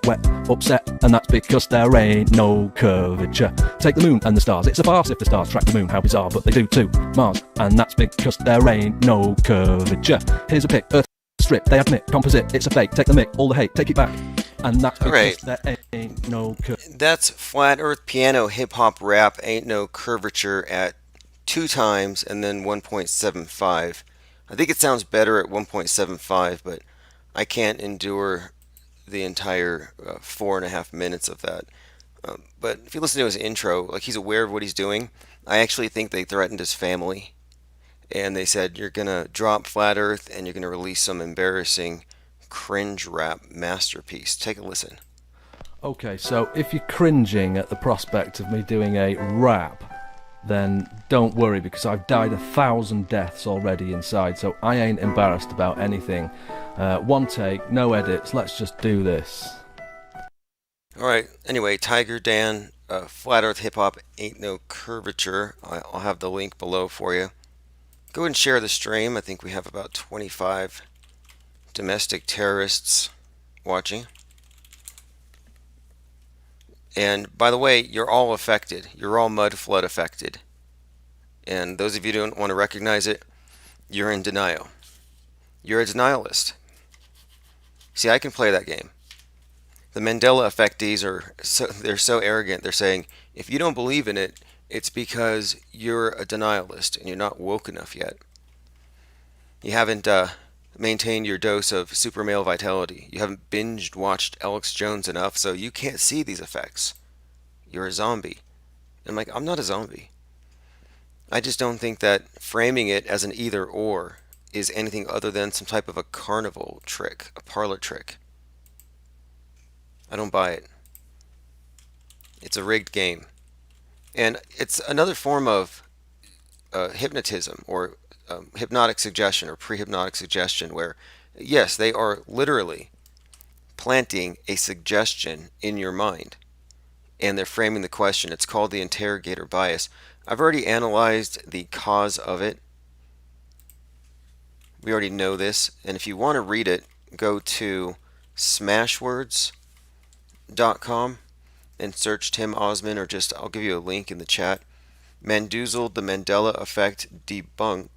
get wet, upset, and that's because there ain't no curvature. Take the moon and the stars, it's a farce if the stars track the moon, how bizarre, but they do too. Mars, and that's because there ain't no curvature. Here's a pic, Earth strip, they admit, composite, it's a fake, take the mic, all the hate, take it back. And that's because there ain't no curvature. That's Flat Earth Piano Hip Hop Rap Ain't No Curvature at 2 times and then 1.75. I think it sounds better at 1.75, but I can't endure the entire 4.5 minutes of that. But if you listen to his intro, like, he's aware of what he's doing. I actually think they threatened his family, and they said, you're gonna drop Flat Earth and you're gonna release some embarrassing cringe rap masterpiece. Take a listen. Okay, so if you're cringing at the prospect of me doing a rap, then don't worry, because I've died 1,000 deaths already inside, so I ain't embarrassed about anything. One take, no edits, let's just do this. Alright, anyway, Tiger Dan, Flat Earth Hip Hop Ain't No Curvature. I'll have the link below for you. Go and share the stream. I think we have about 25 domestic terrorists watching. And by the way, you're all affected. You're all mud flood affected. And those of you who don't want to recognize it, you're in denial. You're a denialist. See, I can play that game. The Mandela effectees they're so arrogant. They're saying, if you don't believe in it, it's because you're a denialist and you're not woke enough yet. You haven't maintained your dose of super male vitality. You haven't binged watched Alex Jones enough, so you can't see these effects. You're a zombie. And I'm like, I'm not a zombie. I just don't think that framing it as an either or is anything other than some type of a carnival trick, a parlor trick. I don't buy it. It's a rigged game. And it's another form of hypnotism or hypnotic suggestion or pre-hypnotic suggestion where, yes, they are literally planting a suggestion in your mind. And they're framing the question. It's called the interrogator bias. I've already analyzed the cause of it. We already know this. And if you want to read it, go to smashwords.com and search Tim Osman, or just, I'll give you a link in the chat. Mandoozled, the Mandela Effect Debunked.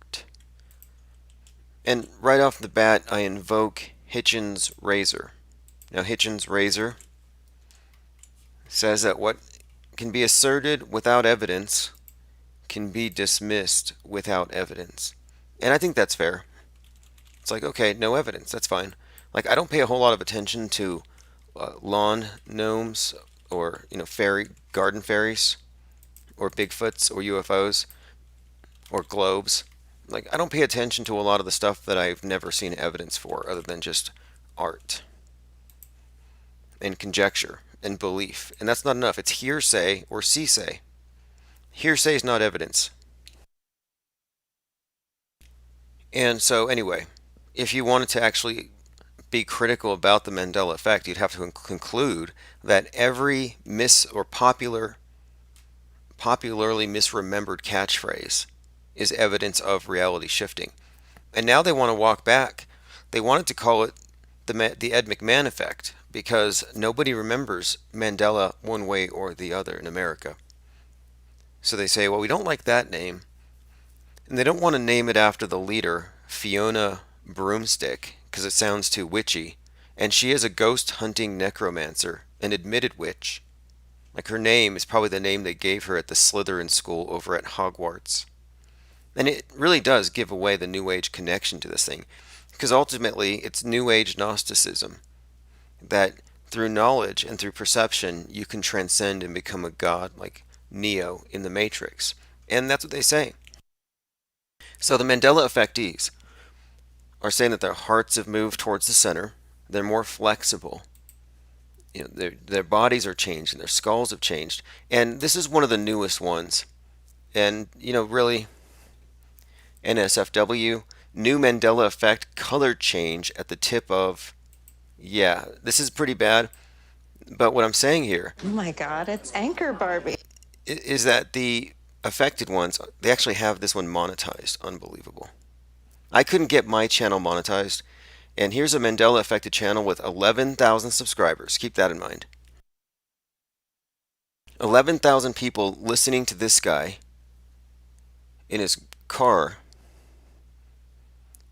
And right off the bat, I invoke Hitchens' razor. Now, Hitchens' razor says that what can be asserted without evidence can be dismissed without evidence. And I think that's fair. It's like, okay, no evidence, that's fine. Like, I don't pay a whole lot of attention to lawn gnomes or, garden fairies or Bigfoots or UFOs or globes. Like, I don't pay attention to a lot of the stuff that I've never seen evidence for other than just art and conjecture and belief. And that's not enough. It's hearsay or see-say. Hearsay is not evidence. And so anyway, if you wanted to actually be critical about the Mandela effect, you'd have to conclude that every popularly misremembered catchphrase is evidence of reality shifting. And now they want to walk back. They wanted to call it the Ed McMahon effect because nobody remembers Mandela one way or the other in America. So they say, well, we don't like that name. And they don't want to name it after the leader, Fiona Broomstick, because it sounds too witchy. And she is a ghost hunting necromancer, an admitted witch. Like, her name is probably the name they gave her at the Slytherin school over at Hogwarts. And it really does give away the New Age connection to this thing. Because ultimately, it's New Age Gnosticism. That through knowledge and through perception, you can transcend and become a god like Neo in the Matrix. And that's what they say. So the Mandela effectees are saying that their hearts have moved towards the center. They're more flexible. Their bodies are changed and their skulls have changed. And this is one of the newest ones. And, really, NSFW, new Mandela effect, color change at the tip of, yeah, this is pretty bad. But what I'm saying here, oh my God, it's Anchor Barbie, is that the affected ones, they actually have this one monetized. Unbelievable. I couldn't get my channel monetized, And here's a Mandela affected channel with 11,000 subscribers. Keep that in mind. 11,000 people listening to this guy in his car.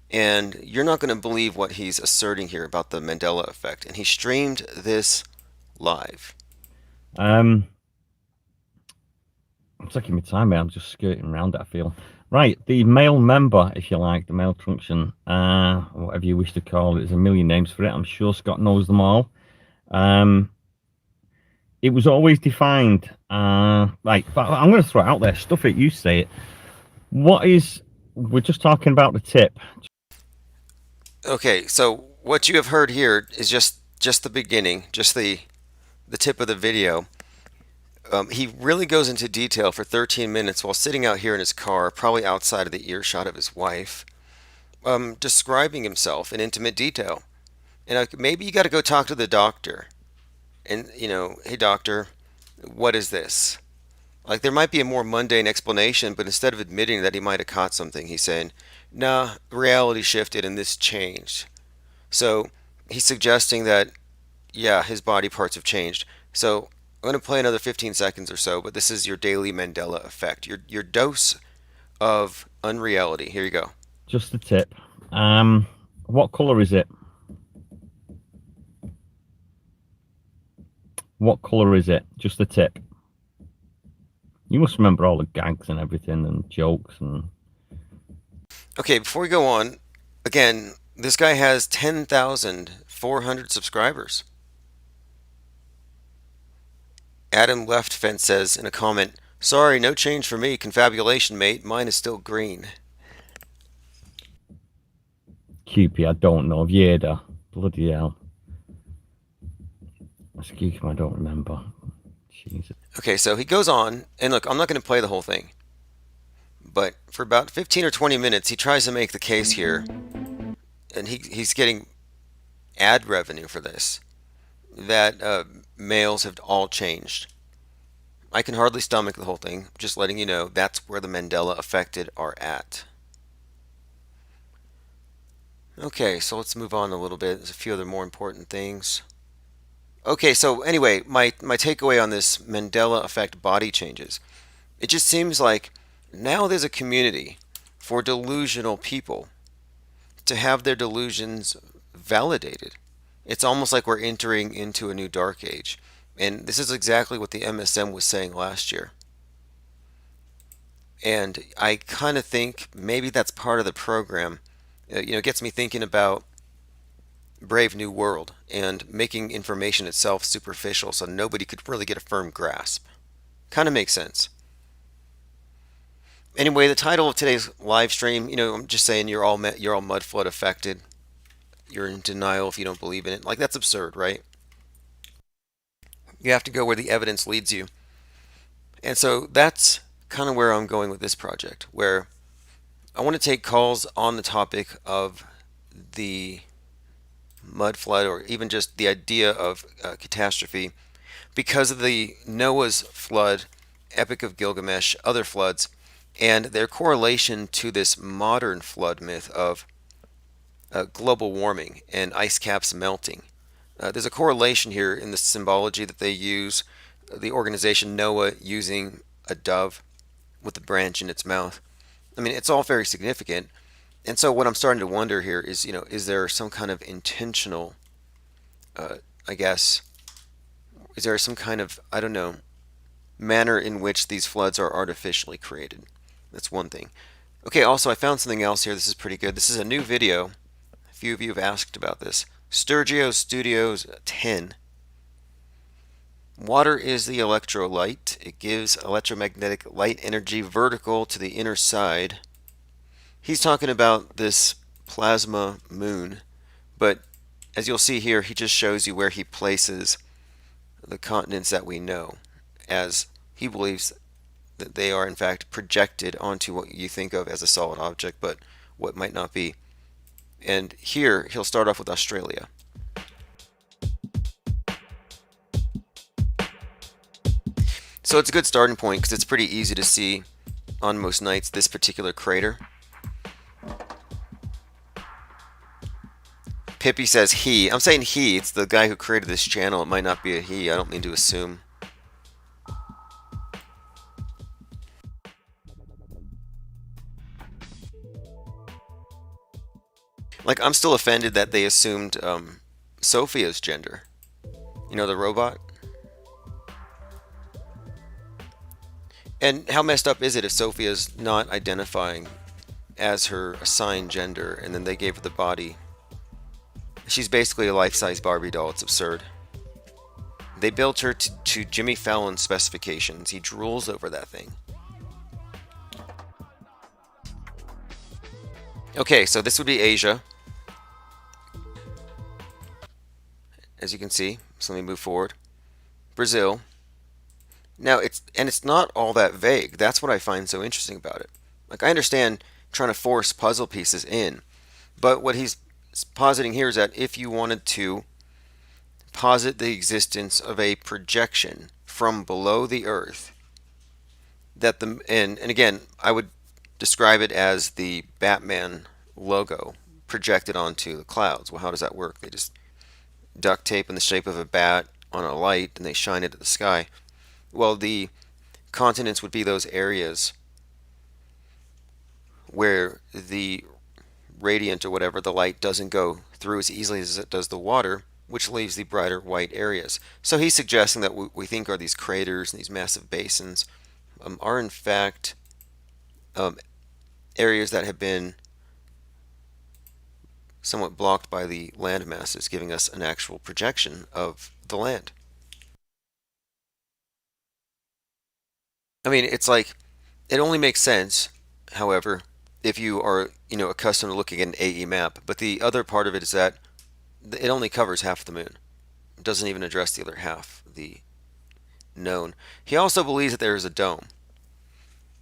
And you're not going to believe what he's asserting here about the Mandela effect. And he streamed this live. I'm taking my time, mate. I'm just skirting around it, I feel. Right, the male member, if you like, the male truncheon, whatever you wish to call it. There's a million names for it. I'm sure Scott knows them all. It was always defined, but I'm going to throw it out there. Stuff it, you say it. We're just talking about the tip. Okay, so what you have heard here is just the beginning, just the tip of the video. He really goes into detail for 13 minutes while sitting out here in his car, probably outside of the earshot of his wife, describing himself in intimate detail. And maybe you got to go talk to the doctor. And, hey doctor, what is this? Like, there might be a more mundane explanation, but instead of admitting that he might have caught something, he's saying, nah, reality shifted and this changed. So he's suggesting that, yeah, his body parts have changed. So I'm going to play another 15 seconds or so, but this is your daily Mandela effect, your dose of unreality. Here you go. Just the tip. What color is it? What color is it? Just the tip. You must remember all the gags and everything and jokes and... Okay, before we go on, again, this guy has 10,400 subscribers. Adam Left Fence says in a comment, sorry, no change for me. Confabulation, mate. Mine is still green. QP, I don't know. Vieda. Bloody hell. Excuse me, I don't remember. Jesus. Okay, so he goes on, and look, I'm not going to play the whole thing, but for about 15 or 20 minutes, he tries to make the case here, and he's getting ad revenue for this, that males have all changed. I can hardly stomach the whole thing, just letting you know that's where the Mandela affected are at. Okay, so let's move on a little bit. There's a few other more important things. Okay, so anyway, my takeaway on this Mandela effect body changes. It just seems like now there's a community for delusional people to have their delusions validated. It's almost like we're entering into a new dark age. And this is exactly what the MSM was saying last year. And I kind of think maybe that's part of the program. It gets me thinking about Brave New World and making information itself superficial so nobody could really get a firm grasp. Kind of makes sense. Anyway, the title of today's live stream, I'm just saying you're all mud flood affected. You're in denial if you don't believe in it. Like, that's absurd, right? You have to go where the evidence leads you. And so that's kind of where I'm going with this project, where I want to take calls on the topic of the mud flood, or even just the idea of catastrophe, because of the Noah's flood, Epic of Gilgamesh, other floods, and their correlation to this modern flood myth of global warming and ice caps melting. There's a correlation here in the symbology that they use, the organization Noah using a dove with a branch in its mouth. I mean, it's all very significant. And so what I'm starting to wonder here is, is there some kind of intentional, is there some kind of, manner in which these floods are artificially created? That's one thing. Okay, also I found something else here. This is pretty good. This is a new video. A few of you have asked about this. Sturgio Studios 10. Water is the electrolyte. It gives electromagnetic light energy vertical to the inner side. He's talking about this plasma moon, but as you'll see here, he just shows you where he places the continents that we know, as he believes that they are in fact projected onto what you think of as a solid object, but what might not be. And here he'll start off with Australia. So it's a good starting point because it's pretty easy to see on most nights this particular crater. Pippi says he. I'm saying he. It's the guy who created this channel. It might not be a he. I don't mean to assume. Like, I'm still offended that they assumed Sophia's gender. You know, the robot? And how messed up is it if Sophia's not identifying as her assigned gender and then they gave her the body? She's basically a life-size Barbie doll. It's absurd. They built her to Jimmy Fallon's specifications. He drools over that thing. Okay, so this would be Asia. As you can see, so let me move forward. Brazil. Now, it's not all that vague. That's what I find so interesting about it. Like, I understand trying to force puzzle pieces in, but what he's positing here is that if you wanted to posit the existence of a projection from below the Earth, that and again, I would describe it as the Batman logo projected onto the clouds. Well, how does that work? They just duct tape in the shape of a bat on a light and they shine it at the sky. Well, the continents would be those areas where the radiant or whatever, the light doesn't go through as easily as it does the water, which leaves the brighter white areas. So he's suggesting that what we think are these craters and these massive basins are in fact areas that have been somewhat blocked by the land masses, giving us an actual projection of the land. I mean, it's like, it only makes sense, however, if you are, accustomed to looking at an AE map, but the other part of it is that it only covers half the moon. It doesn't even address the other half, the known. He also believes that there is a dome,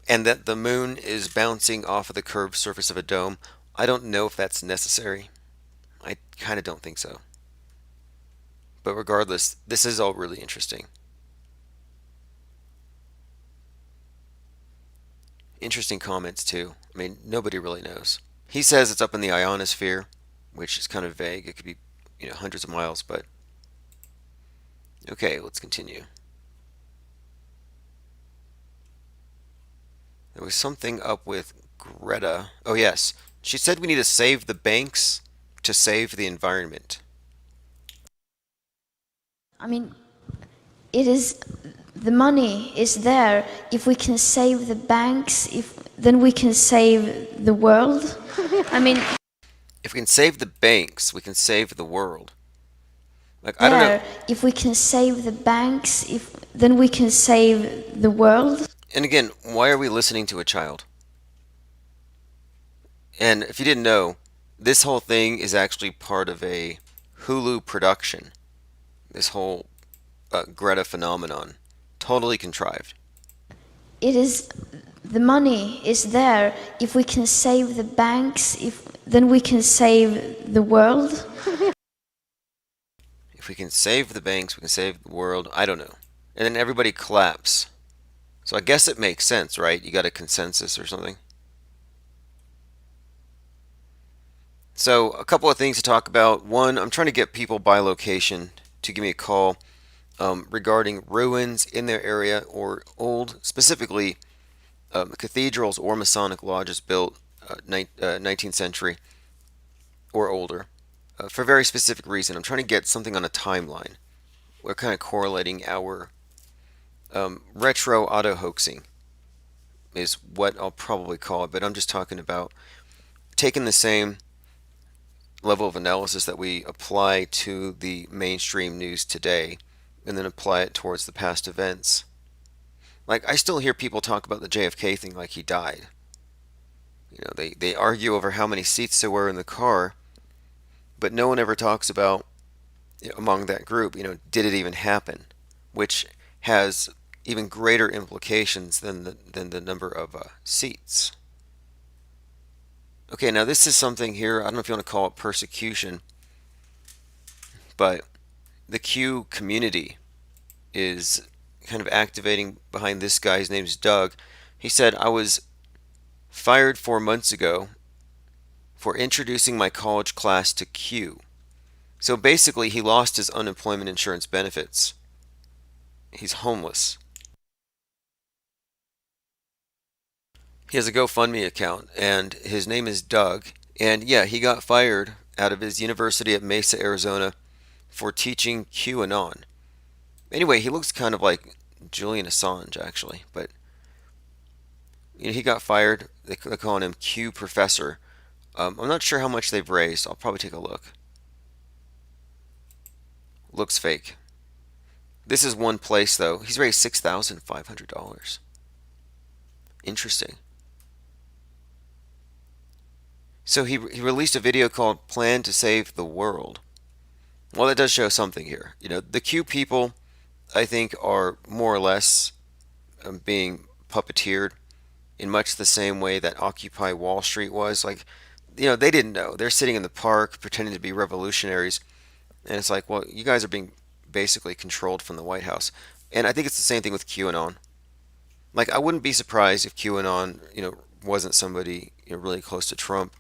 and that the moon is bouncing off of the curved surface of a dome. I don't know if that's necessary. I kind of don't think so. But regardless, this is all really interesting. Interesting comments too. I mean, nobody really knows. He says it's up in the ionosphere, which is kind of vague. It could be, hundreds of miles, but okay, let's continue. There was something up with Greta. Oh yes, she said we need to save the banks to save the environment. I mean, the money is there. If we can save the banks, then we can save the world. I mean, if we can save the banks, we can save the world. Like, I don't know. If we can save the banks, then we can save the world. And again, why are we listening to a child? And if you didn't know, this whole thing is actually part of a Hulu production. This whole Greta phenomenon. Totally contrived. The money is there. If we can save the banks, then we can save the world. If we can save the banks, we can save the world. I don't know. And then everybody claps. So I guess it makes sense, right? You got a consensus or something. So a couple of things to talk about. One, I'm trying to get people by location to give me a call regarding ruins in their area or old, specifically cathedrals or Masonic lodges built 19th century or older for a very specific reason. I'm trying to get something on a timeline. We're kind of correlating our retro auto hoaxing is what I'll probably call it, but I'm just talking about taking the same level of analysis that we apply to the mainstream news today and then apply it towards the past events. Like, I still hear people talk about the JFK thing like he died. They argue over how many seats there were in the car, but no one ever talks about, among that group, did it even happen? Which has even greater implications than the number of seats. Okay, now this is something here, I don't know if you want to call it persecution, but the Q community is kind of activating behind this guy. His name's Doug. He said, I was fired 4 months ago for introducing my college class to Q. So basically, he lost his unemployment insurance benefits. He's homeless. He has a GoFundMe account, and his name is Doug. And yeah, he got fired out of his university at Mesa, Arizona for teaching QAnon. Anyway, he looks kind of like Julian Assange, actually, but he got fired. They're calling him Q Professor. I'm not sure how much they've raised. I'll probably take a look. Looks fake. This is one place, though. He's raised $6,500. Interesting. So he released a video called Plan to Save the World. Well, that does show something here. The Q people, I think, are more or less being puppeteered in much the same way that Occupy Wall Street was. Like, they didn't know. They're sitting in the park pretending to be revolutionaries. And it's like, well, you guys are being basically controlled from the White House. And I think it's the same thing with QAnon. Like, I wouldn't be surprised if QAnon, wasn't somebody really close to Trump,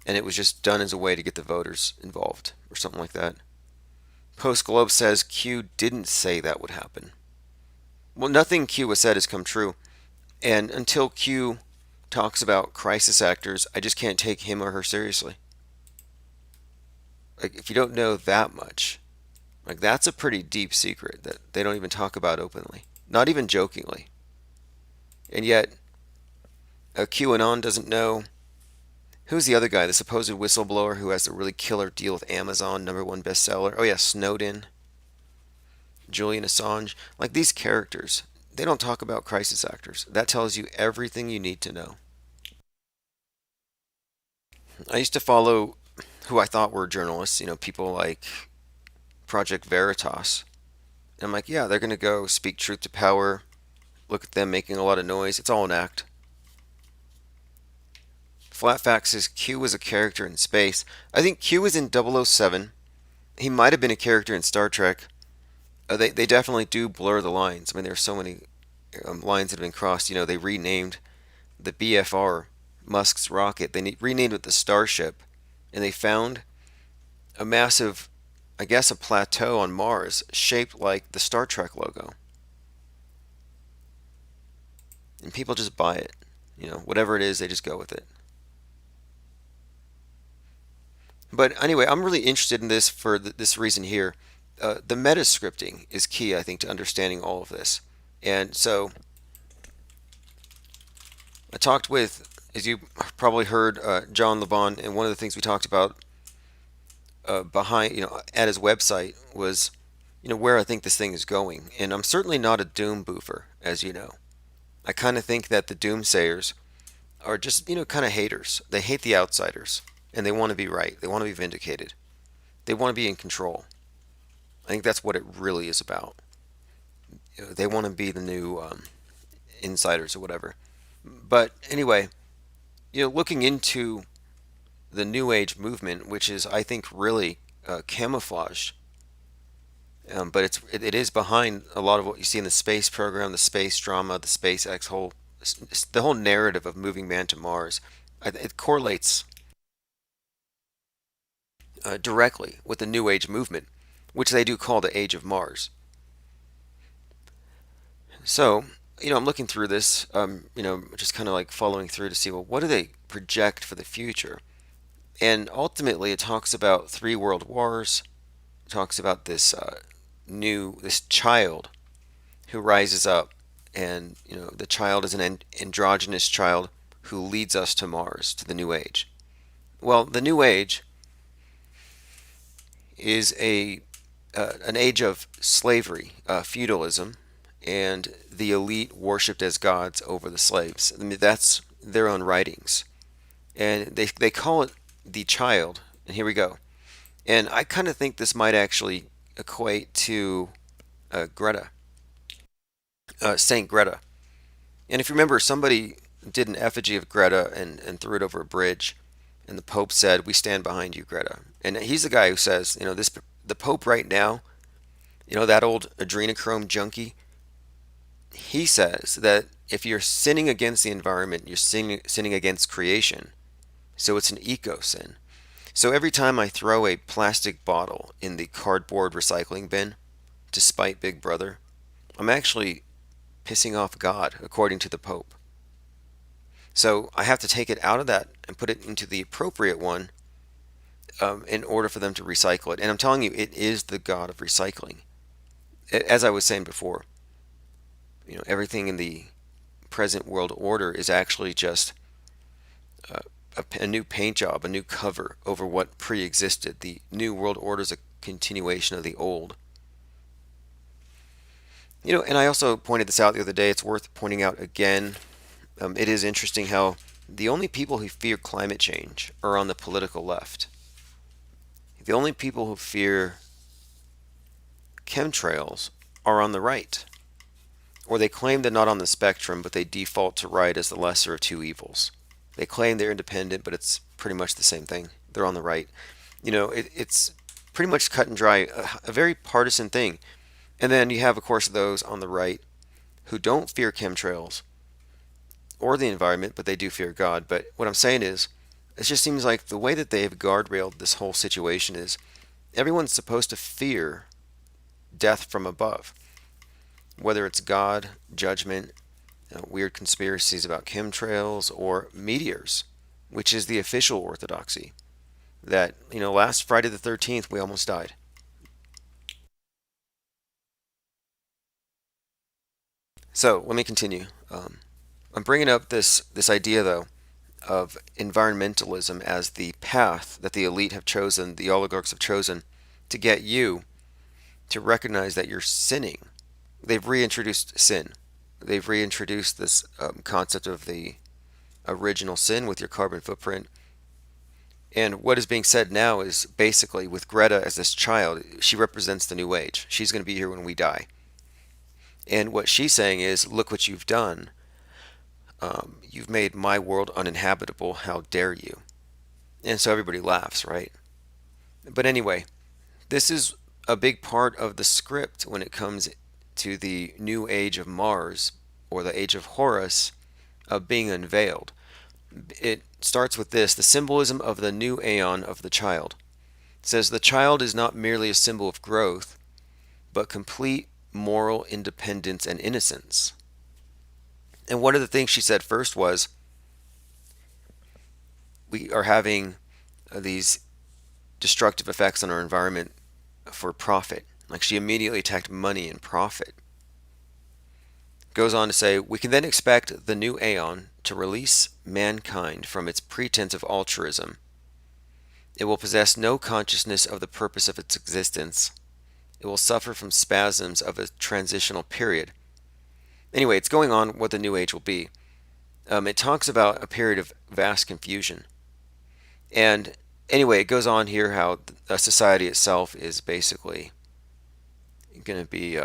and it was just done as a way to get the voters involved or something like that. Post Globe says Q didn't say that would happen. Well, nothing Q has said has come true, and until Q talks about crisis actors, I just can't take him or her seriously. Like, if you don't know that much, like, that's a pretty deep secret that they don't even talk about openly, not even jokingly. And yet, QAnon doesn't know. Who's the other guy, the supposed whistleblower who has a really killer deal with Amazon, #1 bestseller? Oh yeah, Snowden, Julian Assange. Like, these characters, they don't talk about crisis actors. That tells you everything you need to know. I used to follow who I thought were journalists, people like Project Veritas. And I'm like, yeah, they're going to go speak truth to power. Look at them making a lot of noise. It's all an act. Flat Fact says Q was a character in space. I think Q was in 007. He might have been a character in Star Trek. They definitely do blur the lines. I mean, there's so many lines that have been crossed. They renamed the BFR, Musk's rocket. They renamed it the Starship, and they found a massive, I guess, a plateau on Mars shaped like the Star Trek logo. And people just buy it. Whatever it is, they just go with it. But anyway, I'm really interested in this for this reason here. The meta scripting is key, I think, to understanding all of this. And so I talked with, as you probably heard, John Levon, and one of the things we talked about behind, at his website was, where I think this thing is going. And I'm certainly not a doom boofer, as you know. I kind of think that the doomsayers are just, kind of haters. They hate the outsiders, and they want to be right. They want to be vindicated. They want to be in control. I think that's what it really is about. They want to be the new insiders or whatever. But anyway, looking into the New Age movement, which is, I think, really camouflaged, but it is behind a lot of what you see in the space program, the space drama, the SpaceX the whole narrative of moving man to Mars. It correlates directly with the New Age movement, which they do call the Age of Mars. So, I'm looking through this, just kind of like following through to see, well, what do they project for the future? And ultimately, it talks about 3 world wars. It talks about this this child who rises up, and the child is an androgynous child who leads us to Mars, to the New Age. Well, the New Age is an age of slavery, feudalism, and the elite worshipped as gods over the slaves. I mean, that's their own writings, and they call it the child. And here we go. And I kind of think this might actually equate to Greta, Saint Greta. And if you remember, somebody did an effigy of Greta and threw it over a bridge, and the Pope said, "We stand behind you, Greta." And he's the guy who says, the Pope right now, that old adrenochrome junkie, he says that if you're sinning against the environment, you're sinning against creation. So it's an eco sin. So every time I throw a plastic bottle in the cardboard recycling bin to spite Big Brother, I'm actually pissing off God, according to the Pope. So I have to take it out of that and put it into the appropriate one in order for them to recycle it. And I'm telling you, it is the God of recycling. As I was saying before, everything in the present world order is actually just a new paint job, a new cover over what pre-existed. The new world order is a continuation of the old. And I also pointed this out the other day. It's worth pointing out again. It is interesting how the only people who fear climate change are on the political left. The only people who fear chemtrails are on the right. Or they claim they're not on the spectrum, but they default to right as the lesser of two evils. They claim they're independent, but it's pretty much the same thing. They're on the right. It's pretty much cut and dry, a very partisan thing. And then you have, of course, those on the right who don't fear chemtrails or the environment, but they do fear God. But what I'm saying is, it just seems like the way that they have guardrailed this whole situation is everyone's supposed to fear death from above. Whether it's God, judgment, weird conspiracies about chemtrails, or meteors, which is the official orthodoxy. That, last Friday the 13th, we almost died. So, let me continue. I'm bringing up this idea, though, of environmentalism as the path that the elite have chosen, the oligarchs have chosen, to get you to recognize that you're sinning. They've reintroduced sin. They've reintroduced this concept of the original sin with your carbon footprint. And what is being said now is basically with Greta as this child, she represents the new age. She's going to be here when we die. And what she's saying is, look what you've done. You've made my world uninhabitable. How dare you? And so everybody laughs, right? But anyway, this is a big part of the script when it comes to the new age of Mars, or the age of Horus, being unveiled. It starts with this: the symbolism of the new aeon of the child. It says the child is not merely a symbol of growth, but complete moral independence and innocence. And one of the things she said first was, we are having these destructive effects on our environment for profit. Like, she immediately attacked money and profit. Goes on to say, we can then expect the new aeon to release mankind from its pretense of altruism. It will possess no consciousness of the purpose of its existence. It will suffer from spasms of a transitional period. Anyway, it's going on what the new age will be. It talks about a period of vast confusion. And anyway, it goes on here how society itself is basically going to be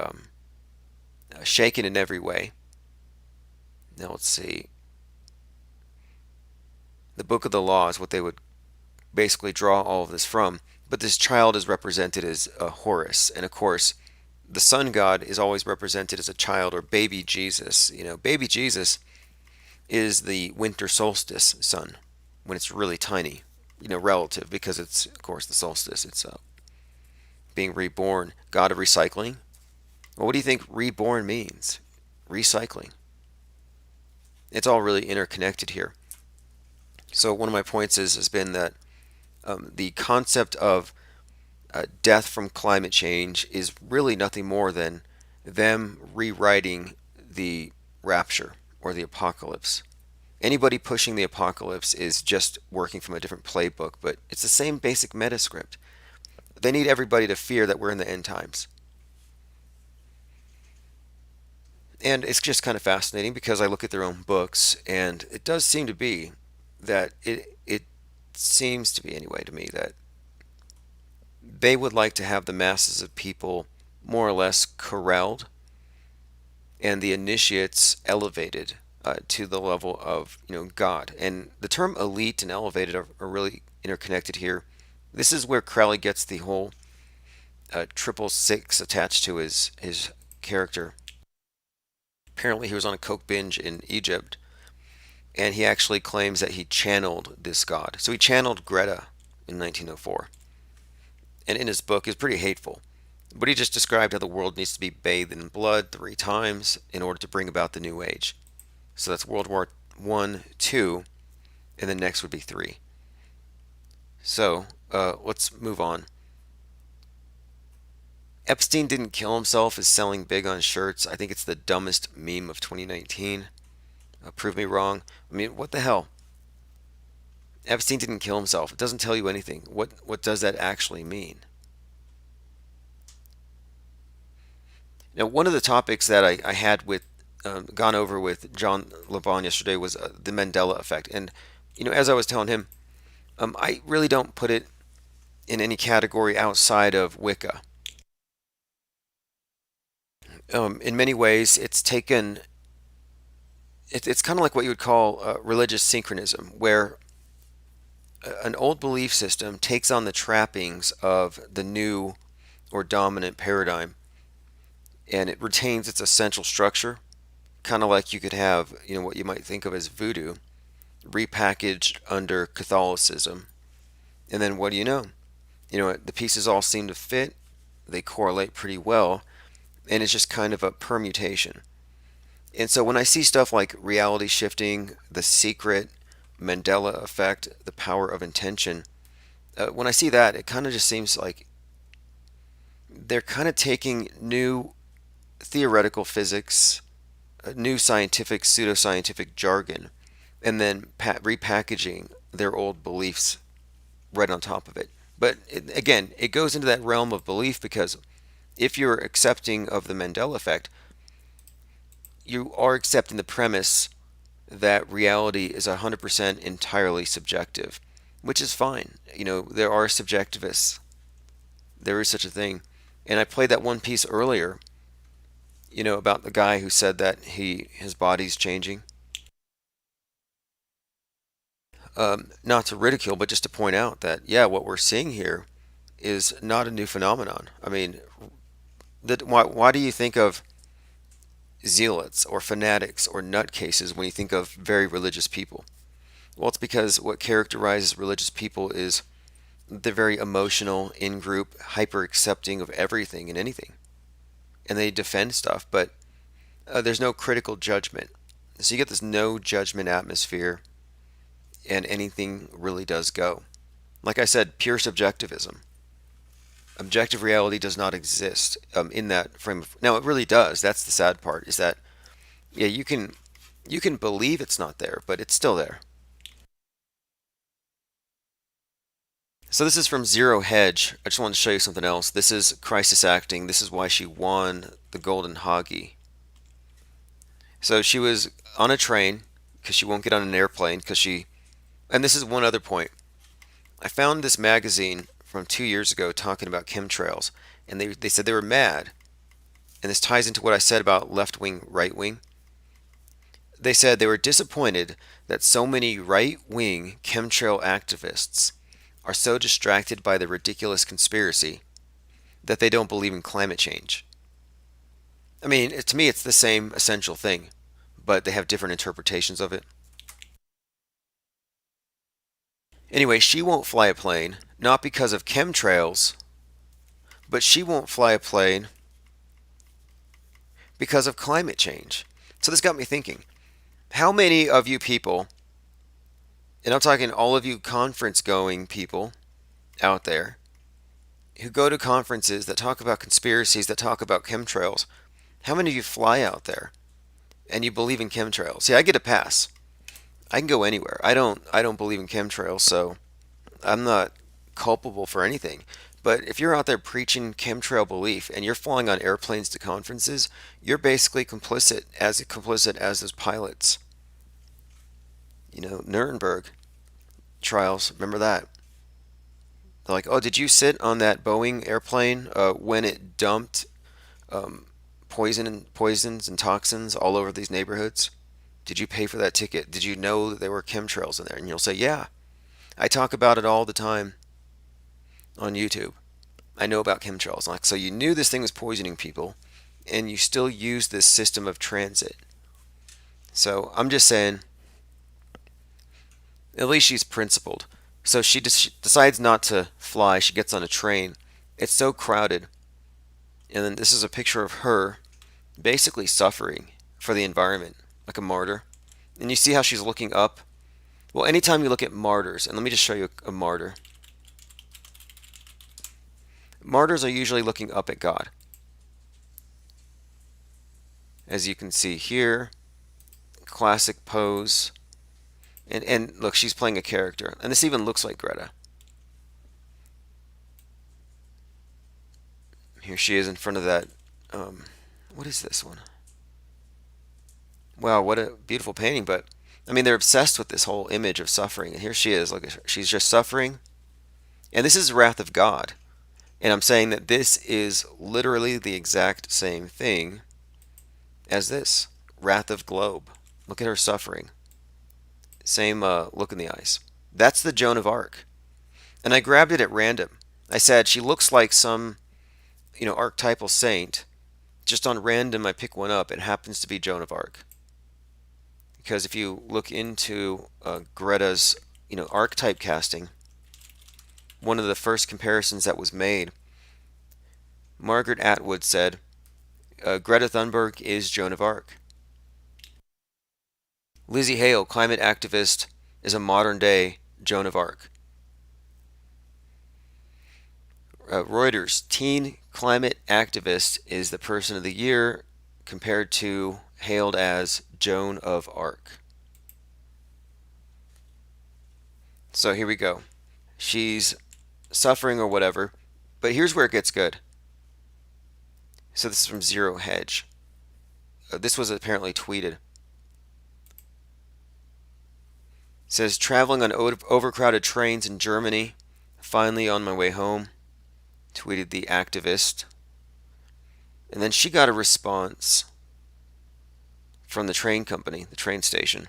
shaken in every way. Now let's see. The book of the law is what they would basically draw all of this from. But this child is represented as Horus. And of course, the sun god is always represented as a child, or baby Jesus. Baby Jesus is the winter solstice sun, when it's really tiny, relative, because it's, of course, the solstice. It's being reborn. God of recycling. Well, what do you think reborn means? Recycling. It's all really interconnected here. So one of my points has been that the concept of death from climate change is really nothing more than them rewriting the rapture or the apocalypse. Anybody pushing the apocalypse is just working from a different playbook, but it's the same basic meta script. They need everybody to fear that we're in the end times. And it's just kind of fascinating because I look at their own books, and it does seem to be that it seems to be, anyway, to me, that they would like to have the masses of people more or less corralled and the initiates elevated to the level of God. And the term elite and elevated are really interconnected here. This is where Crowley gets the whole 666 attached to his character. Apparently he was on a coke binge in Egypt, and he actually claims that he channeled this god. So he channeled Greta, in 1904. And in his book, is pretty hateful. But he just described how the world needs to be bathed in blood 3 times in order to bring about the New Age. So that's World War I, II, and the next would be 3. So let's move on. Epstein didn't kill himself is selling big on shirts. I think it's the dumbest meme of 2019. Prove me wrong. I mean, what the hell? Epstein didn't kill himself. It doesn't tell you anything. What does that actually mean? Now, one of the topics that I had gone over with John Levon yesterday was the Mandela effect. And, as I was telling him, I really don't put it in any category outside of Wicca. In many ways, it's kind of like what you would call religious synchronism, where an old belief system takes on the trappings of the new or dominant paradigm, and it retains its essential structure, kind of like you could have, what you might think of as voodoo, repackaged under Catholicism. And then what do you know? The pieces all seem to fit, they correlate pretty well, and it's just kind of a permutation. And so when I see stuff like reality shifting, The Secret, Mandela effect, the power of intention, when I see that, it kind of just seems like they're kind of taking new theoretical physics, new scientific, pseudoscientific jargon, and then repackaging their old beliefs right on top of it. But again, it goes into that realm of belief, because if you're accepting of the Mandela effect, you are accepting the premise that reality is 100% entirely subjective, which is fine. There are subjectivists. There is such a thing. And I played that one piece earlier, about the guy who said that his body's changing. Not to ridicule, but just to point out that, yeah, what we're seeing here is not a new phenomenon. I mean, why do you think of zealots or fanatics or nutcases when you think of very religious people? Well, it's because what characterizes religious people is they're very emotional, in-group, hyper-accepting of everything and anything. And they defend stuff, but there's no critical judgment. So you get this no judgment atmosphere, and anything really does go. Like I said, pure subjectivism. Objective reality does not exist in that frame of... Now, it really does. That's the sad part, is that, yeah, you can believe it's not there, but it's still there. So this is from Zero Hedge. I just wanted to show you something else. This is crisis acting. This is why she won the Golden Hoggy. So she was on a train, because she won't get on an airplane, because she... And this is one other point. I found this magazine from 2 years ago talking about chemtrails, and they said they were mad. And this ties into what I said about left wing, right wing. They said they were disappointed that so many right wing chemtrail activists are so distracted by the ridiculous conspiracy that they don't believe in climate change. I mean, to me, it's the same essential thing, but they have different interpretations of it. Anyway, she won't fly a plane, not because of chemtrails, but she won't fly a plane because of climate change. So this got me thinking, how many of you people, and I'm talking all of you conference-going people out there, who go to conferences that talk about conspiracies, that talk about chemtrails, how many of you fly out there and you believe in chemtrails? See, I get a pass. I can go anywhere. I don't believe in chemtrails, so I'm not culpable for anything. But if you're out there preaching chemtrail belief and you're flying on airplanes to conferences, you're basically complicit as those pilots. Nuremberg trials, remember that? They're like, oh, did you sit on that Boeing airplane when it dumped poisons and toxins all over these neighborhoods? Did you pay for that ticket? Did you know that there were chemtrails in there? And you'll say, yeah, I talk about it all the time on YouTube. I know about chemtrails. Like, so you knew this thing was poisoning people, and you still use this system of transit. So I'm just saying, at least she's principled. So she decides not to fly. She gets on a train. It's so crowded. And then this is a picture of her basically suffering for the environment, like a martyr. And you see how she's looking up? Well, anytime you look at martyrs, and let me just show you a martyr. Martyrs are usually looking up at God. As you can see here, classic pose. And look, she's playing a character. And this even looks like Greta. Here she is in front of that. What is this one? Wow, what a beautiful painting. But, I mean, they're obsessed with this whole image of suffering. And here she is. Look at her. She's just suffering. And this is the wrath of God. And I'm saying that this is literally the exact same thing as this. Wrath of Globe. Look at her suffering. Same look in the eyes. That's the Joan of Arc. And I grabbed it at random. I said she looks like some, archetypal saint. Just on random, I pick one up. It happens to be Joan of Arc. Because if you look into Greta's, archetype casting, one of the first comparisons that was made, Margaret Atwood said, Greta Thunberg is Joan of Arc. Lizzie Hale, climate activist, is a modern-day Joan of Arc. Reuters, teen climate activist is the person of the year compared to hailed as Joan of Arc. So here we go. She's suffering or whatever, but here's where it gets good. So this is from Zero Hedge. This was apparently tweeted. It says, traveling on overcrowded trains in Germany, finally on my way home, tweeted the activist. And then she got a response from the train company, the train station.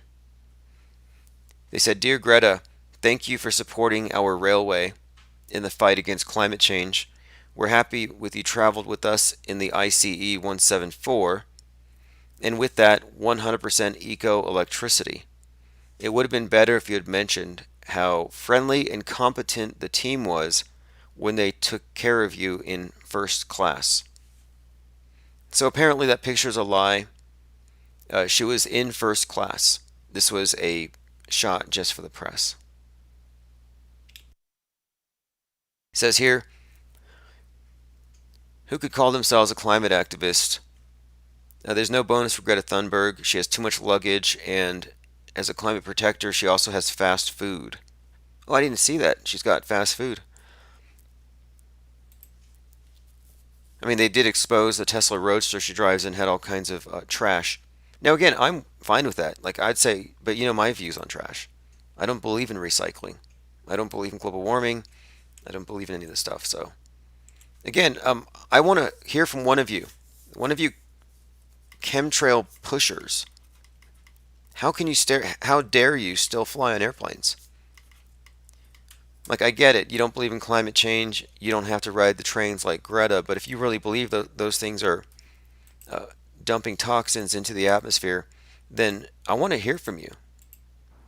They said, Dear Greta, thank you for supporting our railway in the fight against climate change. We're happy with you traveled with us in the ICE 174, and with that 100% eco-electricity. It would have been better if you had mentioned how friendly and competent the team was when they took care of you in first class. So apparently that picture's a lie. She was in first class. This was a shot just for the press. It says here, who could call themselves a climate activist? There's no bonus for Greta Thunberg. She has too much luggage, and as a climate protector, she also has fast food. Oh, I didn't see that. She's got fast food. I mean, they did expose the Tesla Roadster she drives in had all kinds of trash. Now, again, I'm fine with that. Like, I'd say, but my views on trash. I don't believe in recycling. I don't believe in global warming. I don't believe in any of this stuff. So, again, I want to hear from one of you chemtrail pushers. How dare you still fly on airplanes? Like, I get it. You don't believe in climate change. You don't have to ride the trains like Greta. But if you really believe those things are dumping toxins into the atmosphere, then I want to hear from you.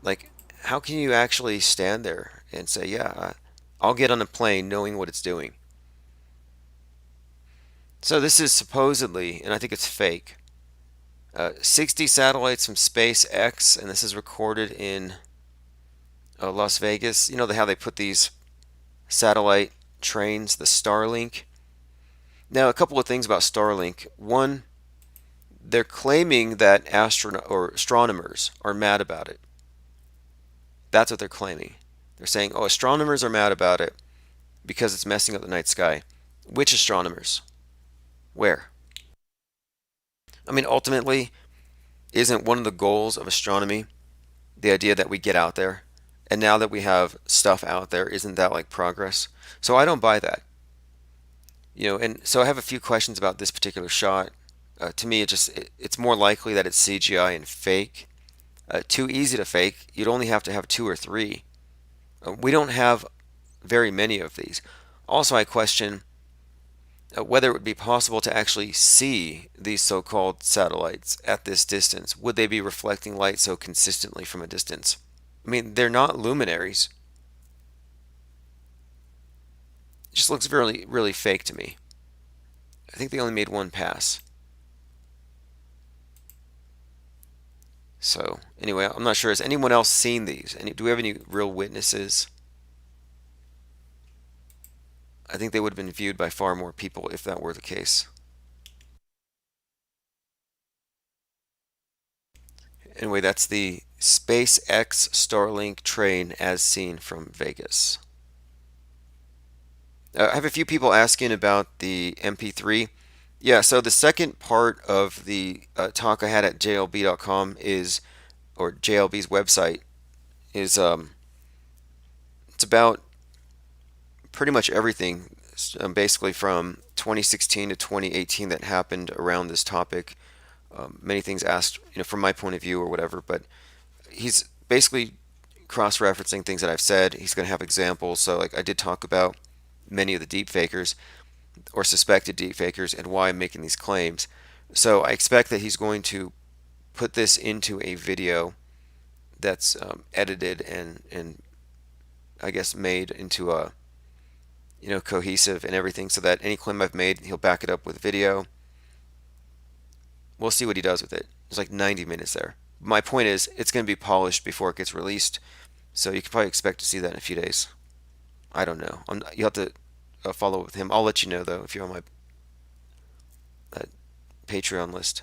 Like, how can you actually stand there and say, yeah, I'll get on a plane knowing what it's doing? So this is supposedly, and I think it's fake, 60 satellites from SpaceX, and this is recorded in Las Vegas. You know how they put these satellite trains, the Starlink? Now, a couple of things about Starlink. One, they're claiming that astronomers are mad about it. That's what they're claiming. They're saying, oh, astronomers are mad about it because it's messing up the night sky. Which astronomers? Where? I mean, ultimately, isn't one of the goals of astronomy the idea that we get out there? And now that we have stuff out there, isn't that like progress? So I don't buy that. And so I have a few questions about this particular shot. To me, it's more likely that it's CGI and fake. Too easy to fake. You'd only have to have 2 or 3. We don't have very many of these. Also, I question whether it would be possible to actually see these so-called satellites at this distance. Would they be reflecting light so consistently from a distance? I mean, they're not luminaries. Just looks really, really fake to me. I think they only made one pass. So anyway, I'm not sure. Has anyone else seen these? Do we have any real witnesses? I think they would have been viewed by far more people if that were the case. Anyway, that's the SpaceX Starlink train as seen from Vegas. I have a few people asking about the MP3. Yeah, so the second part of the talk I had at JLB.com is, or JLB's website, is it's about pretty much everything, basically from 2016 to 2018 that happened around this topic. Many things asked, from my point of view or whatever, but he's basically cross-referencing things that I've said. He's going to have examples. So, like, I did talk about many of the deepfakers or suspected deepfakers and why I'm making these claims. So I expect that he's going to put this into a video that's edited and I guess made into a cohesive and everything, so that any claim I've made, he'll back it up with video. We'll see what he does with it. There's like 90 minutes there. My point is, it's going to be polished before it gets released, so you can probably expect to see that in a few days. I don't know. You'll have to follow up with him. I'll let you know, though, if you're on my Patreon list.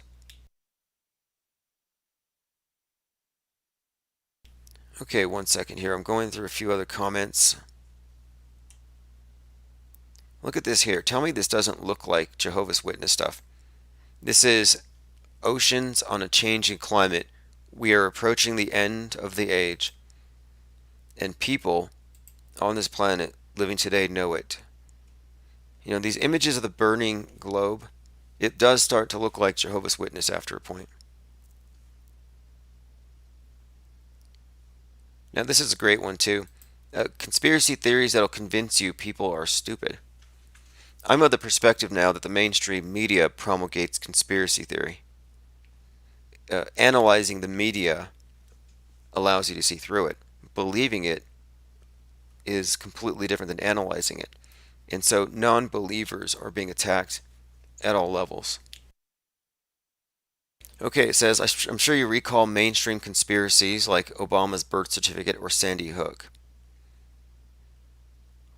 Okay, 1 second here. I'm going through a few other comments. Look at this here. Tell me this doesn't look like Jehovah's Witness stuff. This is oceans on a changing climate. We are approaching the end of the age. And people on this planet living today know it. These images of the burning globe, it does start to look like Jehovah's Witness after a point. Now this is a great one too. Conspiracy theories that'll convince you people are stupid. I'm of the perspective now that the mainstream media promulgates conspiracy theory. Analyzing the media allows you to see through it. Believing it is completely different than analyzing it. And so non-believers are being attacked at all levels. Okay, it says, I'm sure you recall mainstream conspiracies like Obama's birth certificate or Sandy Hook.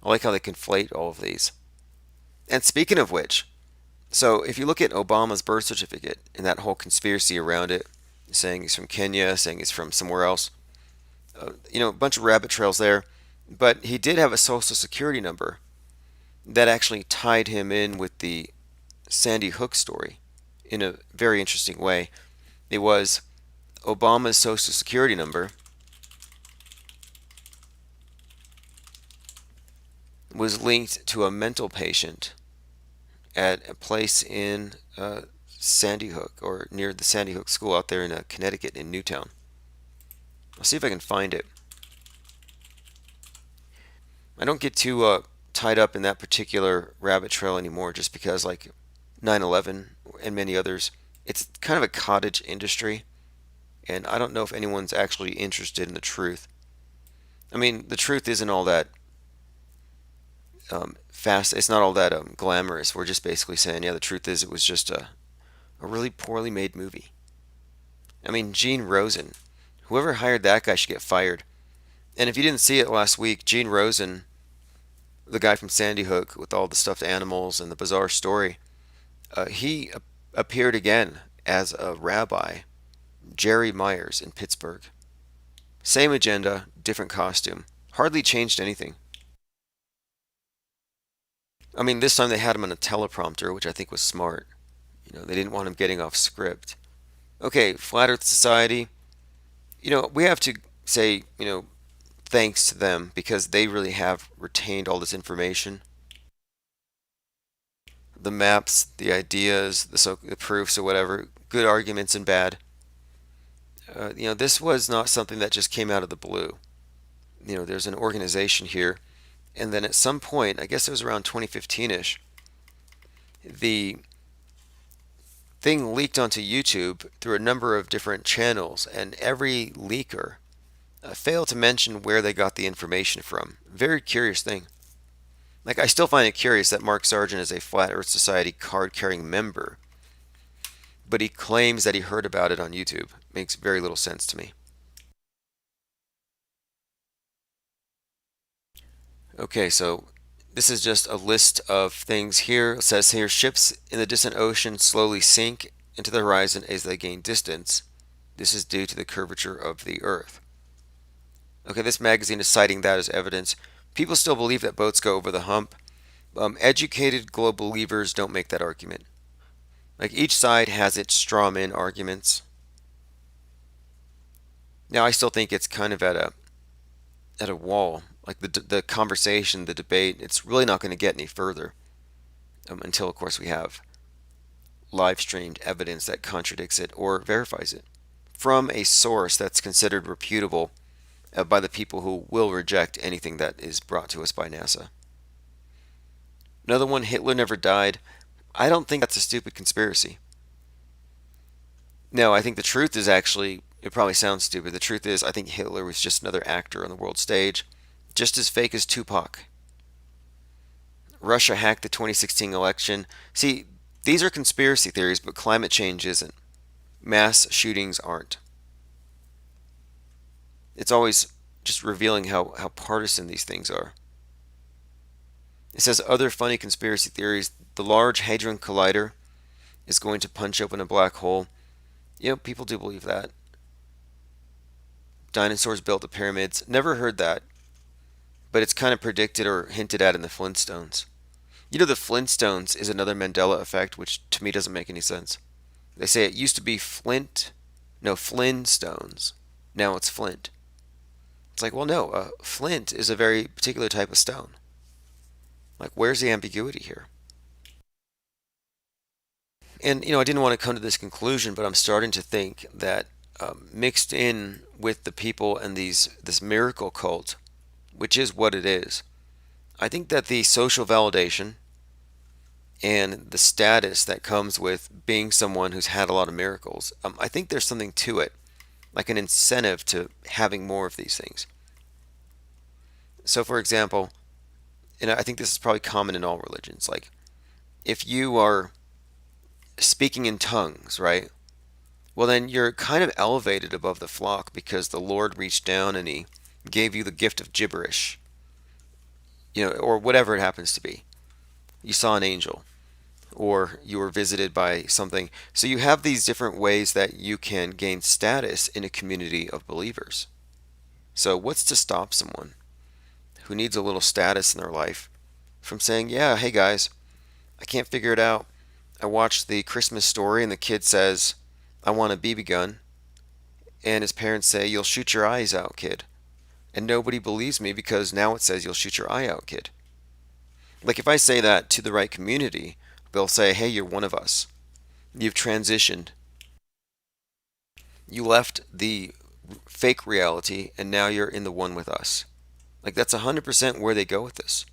I like how they conflate all of these. And speaking of which, so if you look at Obama's birth certificate and that whole conspiracy around it, saying he's from Kenya, saying he's from somewhere else, a bunch of rabbit trails there, but he did have a social security number that actually tied him in with the Sandy Hook story in a very interesting way. It was Obama's social security number was linked to a mental patient at a place in Sandy Hook, or near the Sandy Hook school out there in Connecticut, in Newtown. I'll see if I can find it. I don't get too tied up in that particular rabbit trail anymore, just because, like 9/11 and many others, it's kind of a cottage industry, and I don't know if anyone's actually interested in the truth. I mean, the truth isn't all that fast. It's not all that glamorous. We're just basically saying, yeah, the truth is it was just a really poorly made movie. I mean, Gene Rosen, whoever hired that guy should get fired. And if you didn't see it last week, Gene Rosen, the guy from Sandy Hook with all the stuffed animals and the bizarre story, he appeared again as a rabbi, Jerry Myers, in Pittsburgh. Same agenda, different costume. Hardly changed anything. I mean, this time they had him on a teleprompter, which I think was smart. They didn't want him getting off script. Okay, Flat Earth Society. We have to say, thanks to them, because they really have retained all this information. The maps, the ideas, the proofs or whatever, good arguments and bad. This was not something that just came out of the blue. There's an organization here, and then at some point, I guess it was around 2015-ish, the thing leaked onto YouTube through a number of different channels, and every leaker failed to mention where they got the information from. Very curious thing. Like, I still find it curious that Mark Sargent is a Flat Earth Society card-carrying member, but he claims that he heard about it on YouTube. Makes very little sense to me. Okay, so this is just a list of things here. It says here, ships in the distant ocean slowly sink into the horizon as they gain distance. This is due to the curvature of the Earth. Okay, this magazine is citing that as evidence. People still believe that boats go over the hump. Educated global believers don't make that argument. Like, each side has its straw man arguments. Now, I still think it's kind of at a wall. Like, the conversation, the debate, it's really not going to get any further until, of course, we have live streamed evidence that contradicts it or verifies it from a source that's considered reputable by the people who will reject anything that is brought to us by NASA. Another one, Hitler never died. I don't think that's a stupid conspiracy. No, I think the truth is actually, it probably sounds stupid. The truth is, I think Hitler was just another actor on the world stage, just as fake as Tupac. Russia hacked the 2016 election. See, these are conspiracy theories, but climate change isn't. Mass shootings aren't. It's always just revealing how partisan these things are. It says other funny conspiracy theories. The Large Hadron Collider is going to punch open a black hole. You know, people do believe that. Dinosaurs built the pyramids. Never heard that. But it's kind of predicted or hinted at in the Flintstones. You know, the Flintstones is another Mandela effect, which to me doesn't make any sense. They say it used to be Flintstones. Now it's Flint. It's like, well, no, flint is a very particular type of stone. Like, where's the ambiguity here? And, I didn't want to come to this conclusion, but I'm starting to think that mixed in with the people and this miracle cult, which is what it is, I think that the social validation and the status that comes with being someone who's had a lot of miracles, I think there's something to it, like an incentive to having more of these things. So, for example, and I think this is probably common in all religions, like, if you are speaking in tongues, right? Well, then you're kind of elevated above the flock because the Lord reached down and he gave you the gift of gibberish, or whatever it happens to be. You saw an angel, or you were visited by something. So you have these different ways that you can gain status in a community of believers. So what's to stop someone who needs a little status in their life from saying, yeah, hey guys, I can't figure it out. I watched the Christmas Story and the kid says, I want a BB gun. And his parents say, you'll shoot your eyes out, kid. And nobody believes me because now it says you'll shoot your eye out, kid. Like, if I say that to the right community, they'll say, hey, you're one of us. You've transitioned. You left the fake reality and now you're in the one with us. Like, that's 100% where they go with this.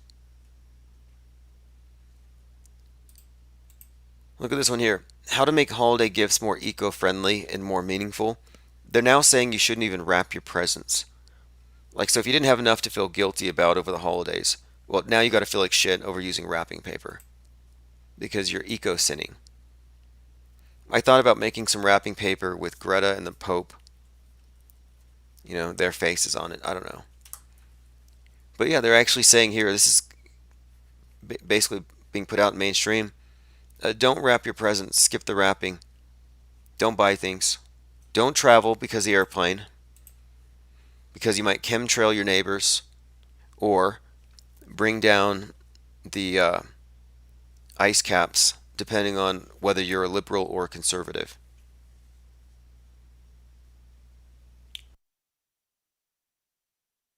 Look at this one here. How to make holiday gifts more eco-friendly and more meaningful. They're now saying you shouldn't even wrap your presents. Like, so if you didn't have enough to feel guilty about over the holidays, well, now you got to feel like shit over using wrapping paper because you're eco-sinning. I thought about making some wrapping paper with Greta and the Pope. Their faces on it. I don't know. But yeah, they're actually saying here, this is basically being put out in mainstream. Don't wrap your presents. Skip the wrapping. Don't buy things. Don't travel because of the airplane. Because you might chemtrail your neighbors. Or bring down the ice caps, depending on whether you're a liberal or a conservative.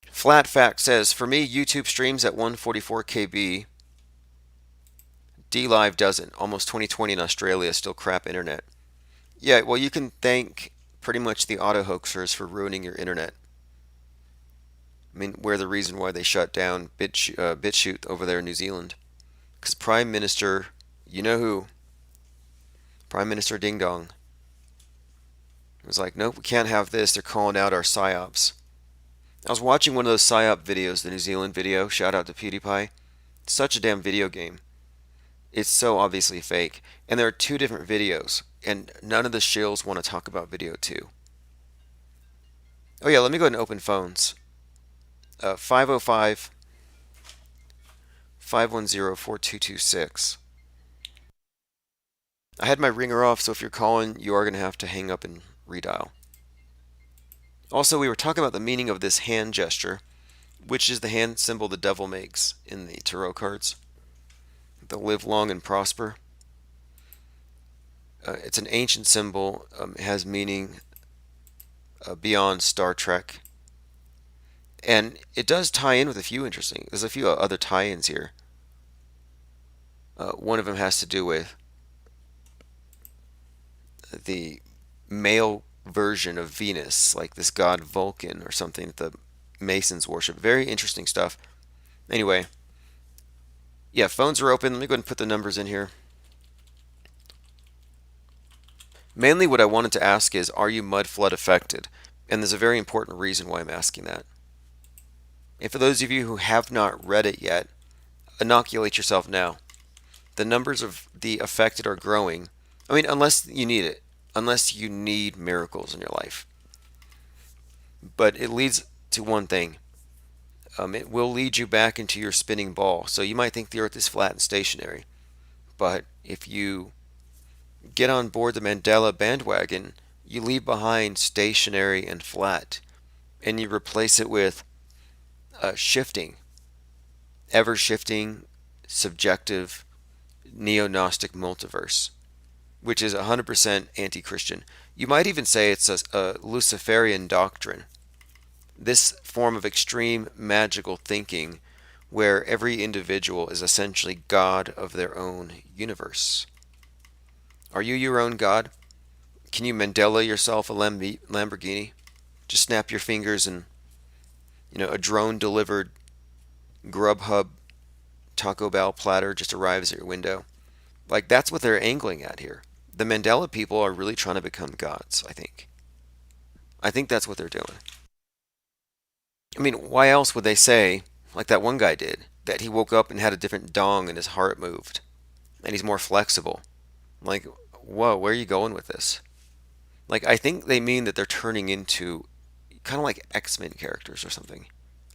Flat Fact says, for me, YouTube streams at 144 KB. DLive doesn't. Almost 2020 in Australia, still crap internet. Yeah, well, you can thank pretty much the auto hoaxers for ruining your internet. I mean, we're the reason why they shut down BitChute over there in New Zealand. Because Prime Minister, you know who? Prime Minister Ding Dong. was like, nope, we can't have this. They're calling out our PSYOPs. I was watching one of those PSYOP videos, the New Zealand video. Shout out to PewDiePie. such a damn video game. It's so obviously fake. And there are two different videos, and none of the shills want to talk about video 2. Oh yeah, let me go ahead and open phones. 505 510 4226. I had my ringer off, so if you're calling, you are going to have to hang up and redial. Also, we were talking about the meaning of this hand gesture, which is the hand symbol the devil makes in the tarot cards. The live long and prosper. It's an ancient symbol. It has meaning beyond Star Trek. And it does tie in with a few there's a few other tie-ins here. One of them has to do with the male version of Venus, like this god Vulcan or something that the Masons worship. Very interesting stuff. Anyway, yeah, phones are open. Let me go ahead and put the numbers in here. Mainly what I wanted to ask is, are you mud flood affected? And there's a very important reason why I'm asking that. And for those of you who have not read it yet, inoculate yourself now. The numbers of the affected are growing. I mean, unless you need it. Unless you need miracles in your life. But it leads to one thing. It will lead you back into your spinning ball. So you might think the earth is flat and stationary. But if you get on board the Mandela bandwagon, you leave behind stationary and flat. And you replace it with shifting. Ever-shifting, subjective, neo-Gnostic multiverse, which is 100% anti-Christian. You might even say it's a Luciferian doctrine. This form of extreme magical thinking where every individual is essentially God of their own universe. Are you your own God? Can you Mandela yourself a Lamborghini? Just snap your fingers and, a drone-delivered Grubhub Taco Bell platter just arrives at your window. Like, that's what they're angling at here. The Mandela people are really trying to become gods, I think. I think that's what they're doing. I mean, why else would they say, like that one guy did, that he woke up and had a different dong and his heart moved, and he's more flexible? Like, whoa, where are you going with this? Like, I think they mean that they're turning into kind of like X-Men characters or something.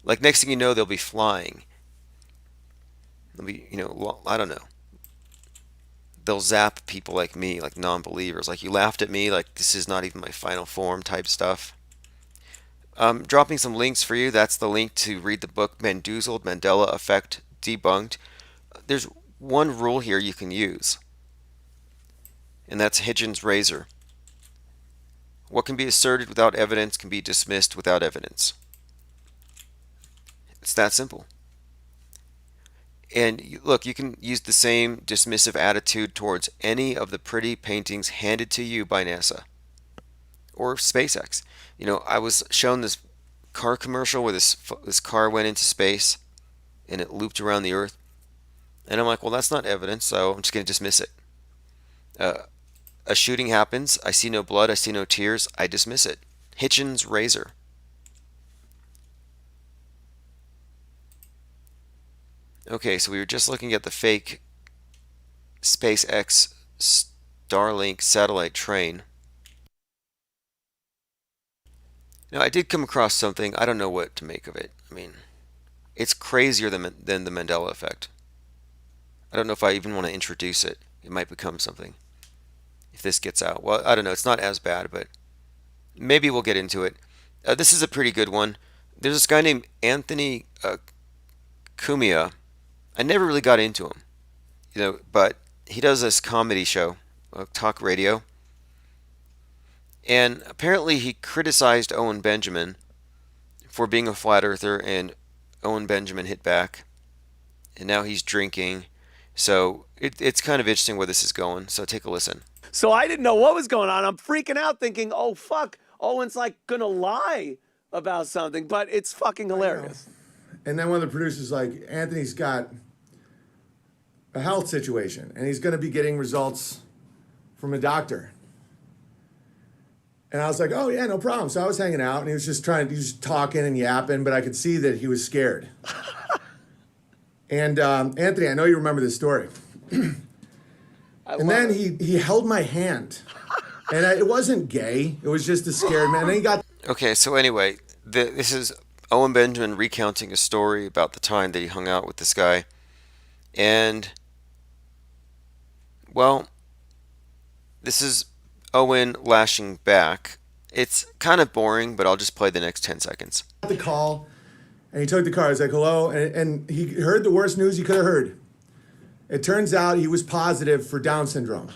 Like, next thing you know, they'll be flying. They'll be, I don't know. They'll zap people like me, like non-believers. Like, you laughed at me, like this is not even my final form type stuff. Dropping some links for you. That's the link to read the book Mandoozled, Mandela Effect Debunked. There's one rule here you can use, and that's Hitchens' razor. What can be asserted without evidence can be dismissed without evidence. It's that simple. And look, you can use the same dismissive attitude towards any of the pretty paintings handed to you by NASA or SpaceX. I was shown this car commercial where this car went into space and it looped around the Earth. And I'm like, well, that's not evidence, so I'm just going to dismiss it. A shooting happens. I see no blood. I see no tears. I dismiss it. Hitchens' razor. Okay, so we were just looking at the fake SpaceX Starlink satellite train. Now, I did come across something. I don't know what to make of it. I mean, it's crazier than the Mandela effect. I don't know if I even want to introduce it. It might become something if this gets out. Well, I don't know. It's not as bad, but maybe we'll get into it. This is a pretty good one. There's this guy named Anthony Cumia. I never really got into him, but he does this comedy show, talk radio. And apparently he criticized Owen Benjamin for being a flat earther, and Owen Benjamin hit back. And now he's drinking. So it's kind of interesting where this is going. So take a listen. So I didn't know what was going on. I'm freaking out thinking, oh, fuck, Owen's like going to lie about something. But it's fucking hilarious. And then one of the producers like, Anthony's got a health situation, and he's going to be getting results from a doctor. And I was like, oh, yeah, no problem. So I was hanging out, and he was just talking and yapping, but I could see that he was scared. And Anthony, I know you remember this story. And then he held my hand. And it wasn't gay. It was just a scared man. And then he got... Okay, so anyway, this is Owen Benjamin recounting a story about the time that he hung out with this guy. And, well, this is Owen lashing back. It's kind of boring, but I'll just play the next 10 seconds. the call, and he took the call. He's like, hello. And he heard the worst news he could have heard. It turns out he was positive for Down syndrome.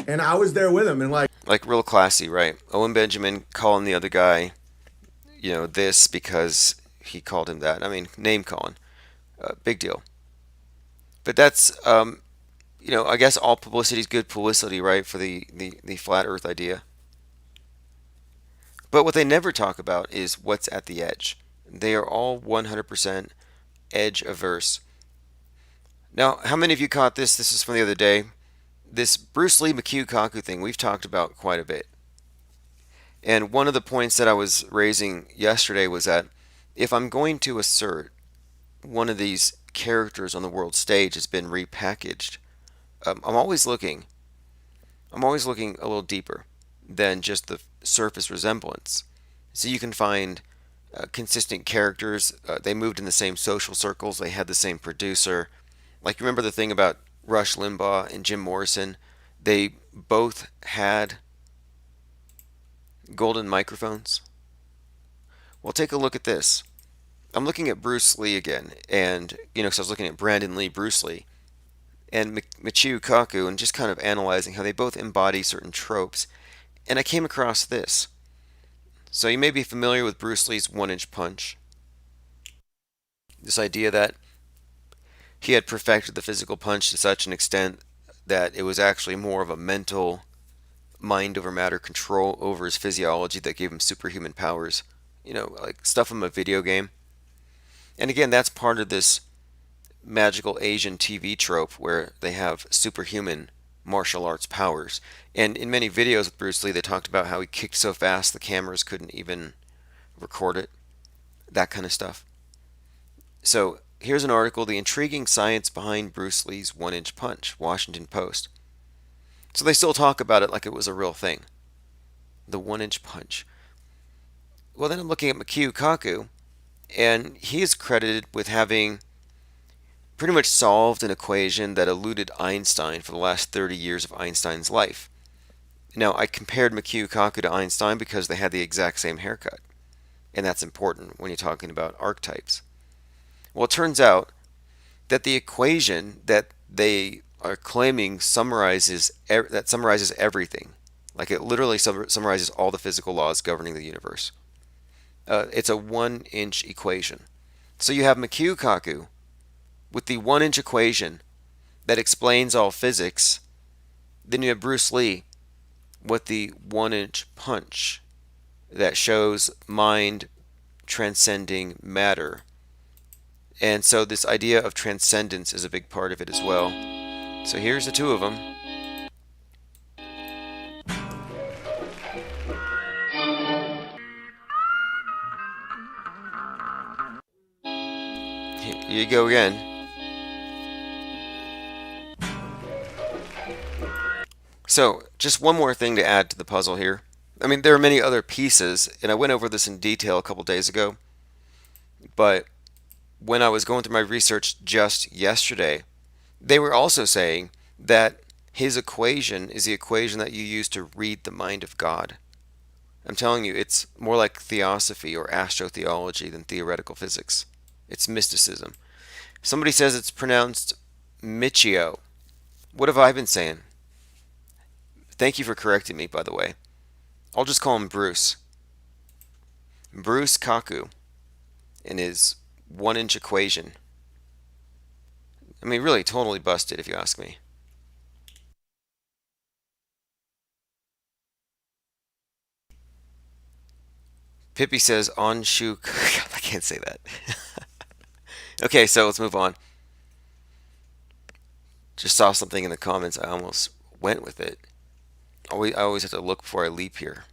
And I was there with him, and like real classy, right? Owen Benjamin calling the other guy, this because he called him that. I mean, name calling. Big deal. But that's, I guess all publicity is good publicity, right, for the flat earth idea. But what they never talk about is what's at the edge. They are all 100% edge averse. Now, how many of you caught this? This is from the other day. This Bruce Lee McHugh Kaku thing we've talked about quite a bit. And one of the points that I was raising yesterday was that if I'm going to assert one of these characters on the world stage has been repackaged, I'm always looking a little deeper than just the surface resemblance. So you can find consistent characters. They moved in the same social circles. They had the same producer. Like, remember the thing about Rush Limbaugh and Jim Morrison? They both had golden microphones. Well, take a look at this. I'm looking at Bruce Lee again, and, because I was looking at Brandon Lee, Bruce Lee, and Michio Kaku, and just kind of analyzing how they both embody certain tropes. And I came across this. So you may be familiar with Bruce Lee's one-inch punch. This idea that he had perfected the physical punch to such an extent that it was actually more of a mental mind over matter control over his physiology that gave him superhuman powers. Like stuff from a video game. And again, that's part of this magical Asian TV trope where they have superhuman martial arts powers. And in many videos with Bruce Lee, they talked about how he kicked so fast the cameras couldn't even record it. That kind of stuff. So here's an article, The Intriguing Science Behind Bruce Lee's One-Inch Punch, Washington Post. So they still talk about it like it was a real thing. The one-inch punch. Well, then I'm looking at Michio Kaku, and he is credited with having pretty much solved an equation that eluded Einstein for the last 30 years of Einstein's life. Now, I compared Michio Kaku to Einstein because they had the exact same haircut. And that's important when you're talking about archetypes. Well, it turns out that the equation that they are claiming summarizes everything. Like, it literally summarizes all the physical laws governing the universe. It's a 1-inch equation. So you have Michio Kaku with the 1-inch equation that explains all physics. Then you have Bruce Lee with the 1-inch punch that shows mind transcending matter. And so this idea of transcendence is a big part of it as well. So here's the two of them. Here you go again. So, just one more thing to add to the puzzle here. I mean, there are many other pieces, and I went over this in detail a couple days ago. But when I was going through my research just yesterday, they were also saying that his equation is the equation that you use to read the mind of God. I'm telling you, it's more like theosophy or astrotheology than theoretical physics. It's mysticism. Somebody says it's pronounced Michio. What have I been saying? Thank you for correcting me, by the way. I'll just call him Bruce. Bruce Kaku and his 1-inch equation. I mean, really totally busted if you ask me. Pippi says on shoe. I can't say that. Okay, so let's move on. Just saw something in the comments. I almost went with it. I always have to look before I leap here.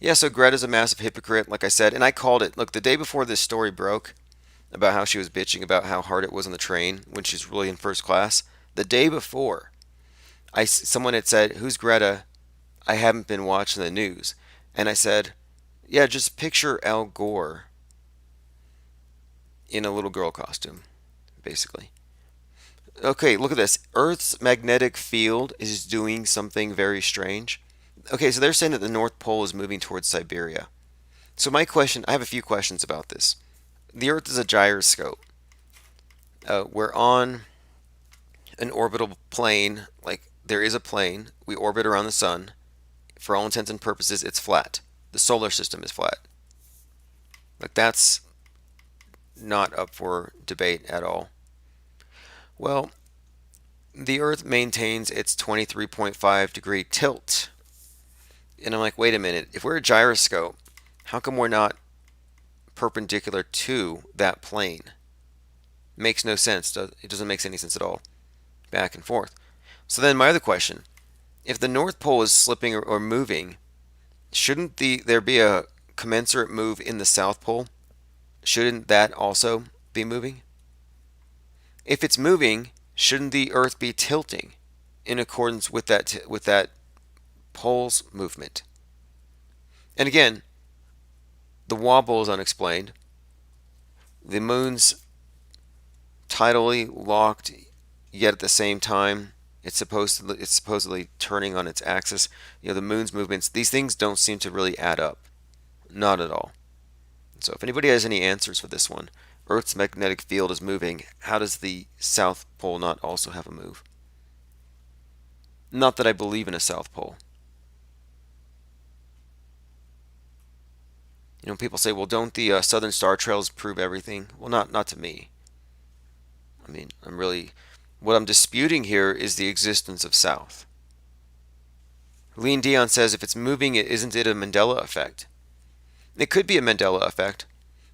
Yeah, so Greta's a massive hypocrite, like I said, and I called it. Look, the day before this story broke, about how she was bitching about how hard it was on the train when she's really in first class. The day before, someone had said, "Who's Greta? I haven't been watching the news." And I said, "Yeah, just picture Al Gore in a little girl costume, basically." Okay, look at this. Earth's magnetic field is doing something very strange. Okay, so they're saying that the North Pole is moving towards Siberia. So my question, I have a few questions about this. The Earth is a gyroscope. We're on an orbital plane, like there is a plane. We orbit around the sun. For all intents and purposes, it's flat. The solar system is flat. Like that's not up for debate at all. Well, the Earth maintains its 23.5 degree tilt. And I'm like, wait a minute, if we're a gyroscope, how come we're not perpendicular to that plane? Makes no sense. It doesn't make any sense at all. Back and forth. So then my other question, if the North Pole is slipping or moving, shouldn't there be a commensurate move in the South Pole? Shouldn't that also be moving? If it's moving, shouldn't the Earth be tilting in accordance with that pole's movement? And again, the wobble is unexplained. The moon's tidally locked, yet at the same time it's supposedly turning on its axis. The moon's movements, these things don't seem to really add up. Not at all. So if anybody has any answers for this one, Earth's magnetic field is moving. How does the South Pole not also have a move? Not that I believe in a South Pole. People say, well, don't the Southern Star Trails prove everything? Well, not to me. I mean, what I'm disputing here is the existence of South. Lean Dion says, if it's moving, isn't it a Mandela effect? It could be a Mandela effect.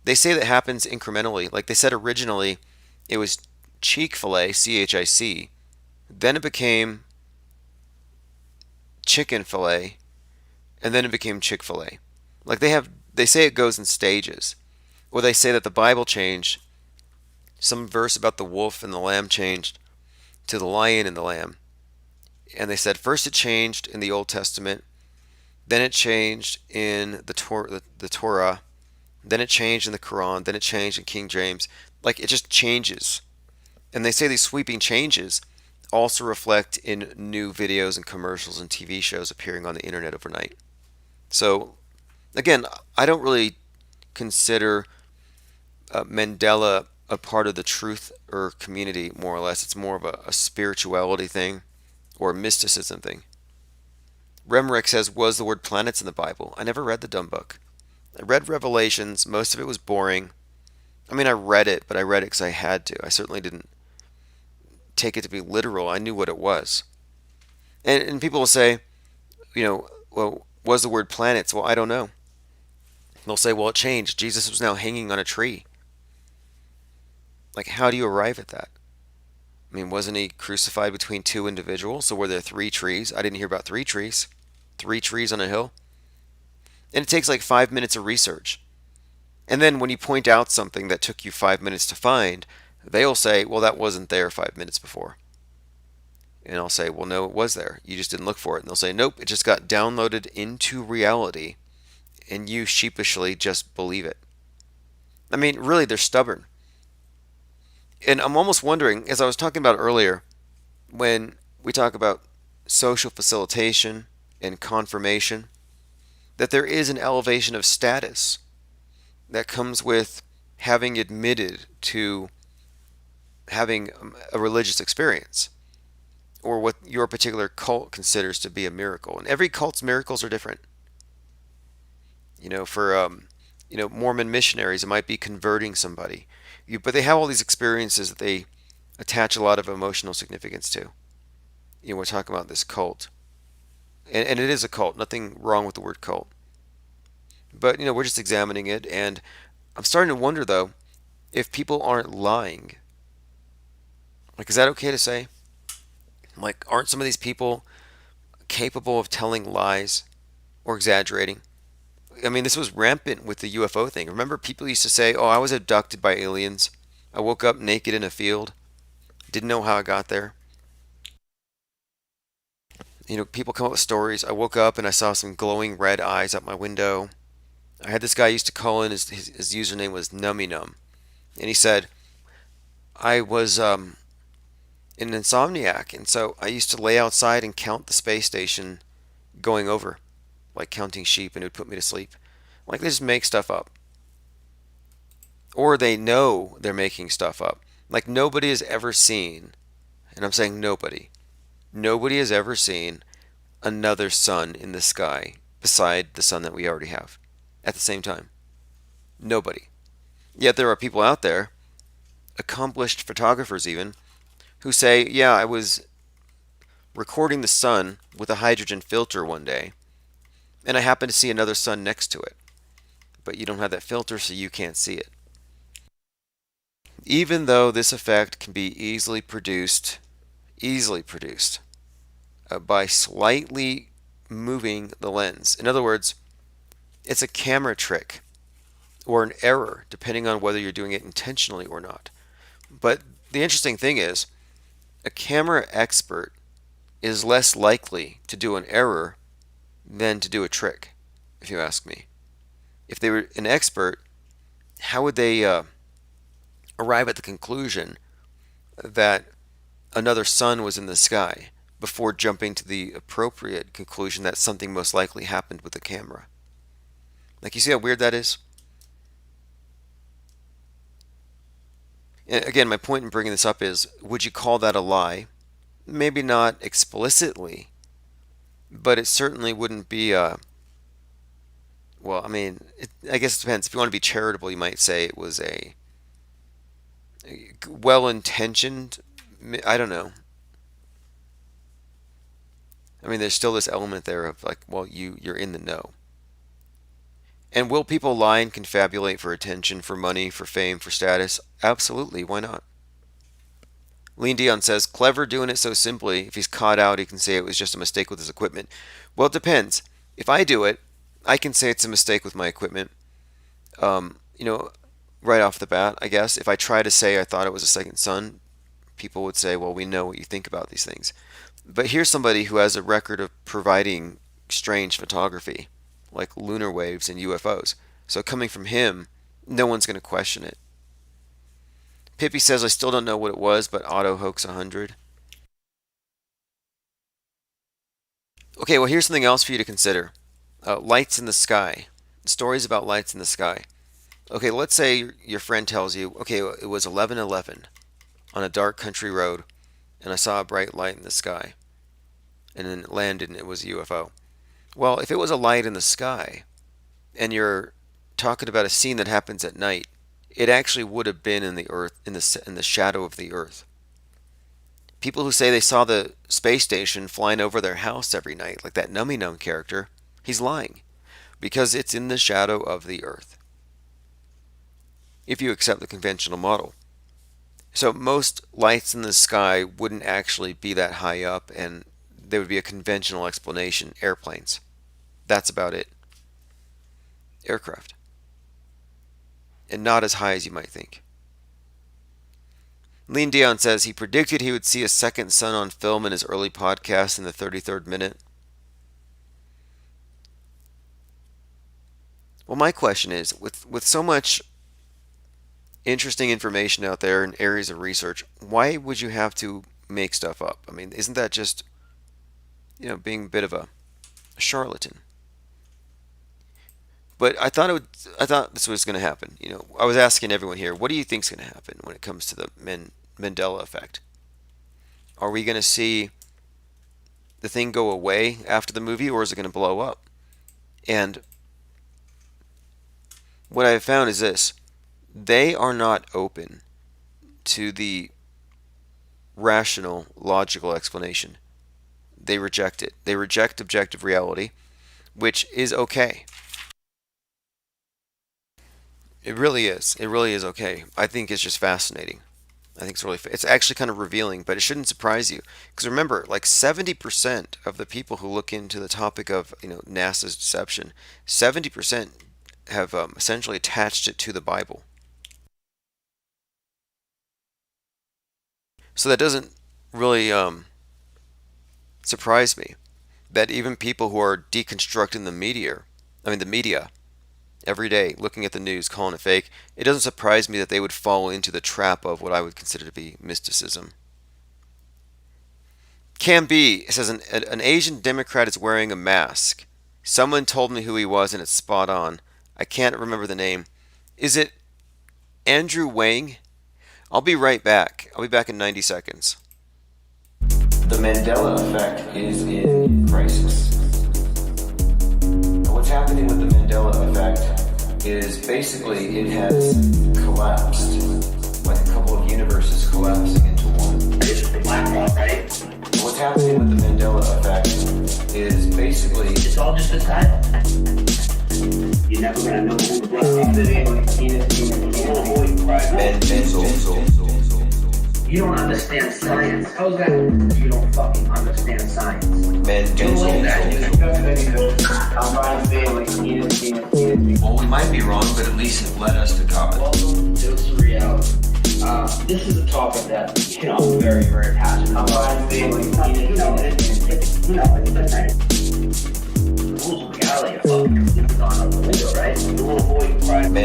They say that happens incrementally. Like they said originally, it was Chick-fil-A, C-H-I-C. Then it became chicken fillet, and then it became Chick-fil-A. Like they say it goes in stages. Or they say that the Bible changed. Some verse about the wolf and the lamb changed to the lion and the lamb. And they said first it changed in the Old Testament, then it changed in the Torah, then it changed in the Quran, then it changed in King James. Like it just changes. And they say these sweeping changes also reflect in new videos and commercials and TV shows appearing on the internet overnight. So again, I don't really consider Mandela a part of the truth or community, more or less. It's more of a spirituality thing or a mysticism thing. Remrick says, was the word planets in the Bible? I never read the dumb book. I read Revelations. Most of it was boring. I mean, I read it, but I read it because I had to. I certainly didn't take it to be literal. I knew what it was. And people will say, well, was the word planets? Well, I don't know. They'll say, well, it changed. Jesus was now hanging on a tree. Like, how do you arrive at that? I mean, wasn't he crucified between two individuals? So were there 3 trees? I didn't hear about 3 trees. 3 trees on a hill. And it takes like 5 minutes of research. And then when you point out something that took you 5 minutes to find, they'll say, well, that wasn't there 5 minutes before. And I'll say, well, no, it was there. You just didn't look for it. And they'll say, nope, it just got downloaded into reality. And you sheepishly just believe it. I mean, really, they're stubborn. And I'm almost wondering, as I was talking about earlier, when we talk about social facilitation and confirmation, that there is an elevation of status that comes with having admitted to having a religious experience or what your particular cult considers to be a miracle. And every cult's miracles are different. For Mormon missionaries, it might be converting somebody. But they have all these experiences that they attach a lot of emotional significance to. We're talking about this cult. And it is a cult. Nothing wrong with the word cult. But, we're just examining it. And I'm starting to wonder, though, if people aren't lying. Like, is that okay to say? Like, aren't some of these people capable of telling lies or exaggerating? I mean, this was rampant with the UFO thing. Remember, people used to say, "Oh, I was abducted by aliens. I woke up naked in a field. Didn't know how I got there." You know, people come up with stories. I woke up and I saw some glowing red eyes out my window. I had this guy used to call in. His username was Nummy Num, and he said, "I was an insomniac, and so I used to lay outside and count the space station going over, like counting sheep, and it would put me to sleep." Like, they just make stuff up. Or they know they're making stuff up. Like, nobody has ever seen, and I'm saying nobody has ever seen another sun in the sky beside the sun that we already have at the same time. Nobody. Yet there are people out there, accomplished photographers even, who say, "Yeah, I was recording the sun with a hydrogen filter one day, and I happened to see another sun next to it. But you don't have that filter, so you can't see it." Even though this effect can be easily produced by slightly moving the lens. In other words, it's a camera trick or an error, depending on whether you're doing it intentionally or not. But the interesting thing is, a camera expert is less likely to do an error than to do a trick, if you ask me. If they were an expert, how would they arrive at the conclusion that another sun was in the sky before jumping to the appropriate conclusion that something most likely happened with the camera? Like, you see how weird that is? And again, my point in bringing this up is, would you call that a lie? Maybe not explicitly, but it certainly wouldn't be a... Well, I mean, I guess it depends. If you want to be charitable, you might say it was a well-intentioned... I don't know. I mean, there's still this element there of like, well, you're in the know. And will people lie and confabulate for attention, for money, for fame, for status? Absolutely, why not? Lean Dion says, "Clever doing it so simply. If he's caught out, he can say it was just a mistake with his equipment." Well, it depends. If I do it, I can say it's a mistake with my equipment. You know, right off the bat, I guess. If I try to say I thought it was a second sun, people would say, "Well, we know what you think about these things." But here's somebody who has a record of providing strange photography, like lunar waves and UFOs. So coming from him, no one's going to question it. Pippi says, "I still don't know what it was, but Auto Hoax 100. Okay, well, here's something else for you to consider. Lights in the sky. Stories about lights in the sky. Okay, let's say your friend tells you, okay, it was 11:11 on a dark country road, and I saw a bright light in the sky. And then it landed and it was a UFO. Well, if it was a light in the sky, and you're talking about a scene that happens at night, it actually would have been in the earth, in the shadow of the earth. People who say they saw the space station flying over their house every night, like that Nummy Num character, he's lying, because it's in the shadow of the earth, if you accept the conventional model. So most lights in the sky wouldn't actually be that high up, and there would be a conventional explanation: airplanes. That's about it. Aircraft. And not as high as you might think. Lean Dion says he predicted he would see a second sun on film in his early podcast in the 33rd minute. Well, my question is, with so much interesting information out there in areas of research, why would you have to make stuff up? I mean, isn't that just, being a bit of a charlatan? But I thought this was going to happen. I was asking everyone here, what do you think is going to happen when it comes to the Mandela effect? Are we going to see the thing go away after the movie, or is it going to blow up? And what I have found is this: they are not open to the rational, logical explanation. They reject it. They reject objective reality, which is okay. It really is. It really is okay. I think it's just fascinating. I think it's actually kind of revealing, but it shouldn't surprise you because remember, like 70% of the people who look into the topic of NASA's deception, 70% have essentially attached it to the Bible. So that doesn't really surprise me that even people who are deconstructing the media every day, looking at the news, calling it fake, it doesn't surprise me that they would fall into the trap of what I would consider to be mysticism. Cam B says an Asian Democrat is wearing a mask. Someone told me who he was and it's spot on. I can't remember the name. Is it Andrew Wang? I'll be right back. I'll be back in 90 seconds. The Mandela effect is in crisis. What's happening with the Mandela effect is basically it has collapsed, like a couple of universes collapsing into one. It's the black hole, right? What's happening with the Mandela effect is basically it's all just a title. You're never gonna know who the You don't understand science. How's that? You don't fucking understand science. Well, we might be wrong, but at least it led us to God. Welcome to reality. This is a topic that, I'm very, very passionate about. Rules of reality are fucking gone out the window, right? You will avoid crime.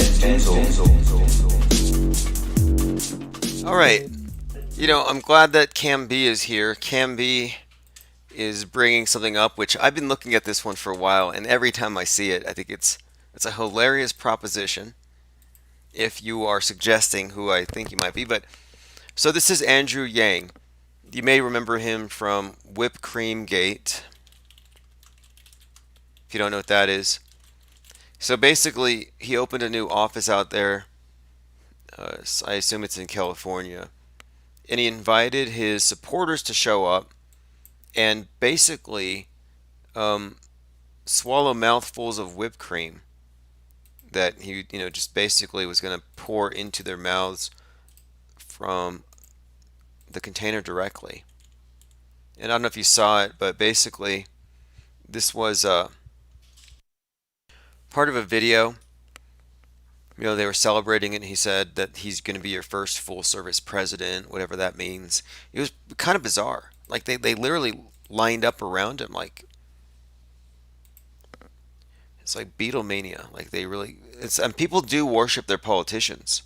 All right. I'm glad that Cam B is here. Cam B is bringing something up, which I've been looking at this one for a while, and every time I see it, I think it's a hilarious proposition. If you are suggesting who I think he might be, so this is Andrew Yang. You may remember him from Whipped Cream Gate. If you don't know what that is. So basically, he opened a new office out there. I assume it's in California. And he invited his supporters to show up and basically swallow mouthfuls of whipped cream that he, just basically was going to pour into their mouths from the container directly. And I don't know if you saw it, but basically this was part of a video. They were celebrating it, and he said that he's going to be your first full-service president, whatever that means. It was kind of bizarre. Like, they literally lined up around him like... It's like Beatlemania. Like, they really... and people do worship their politicians.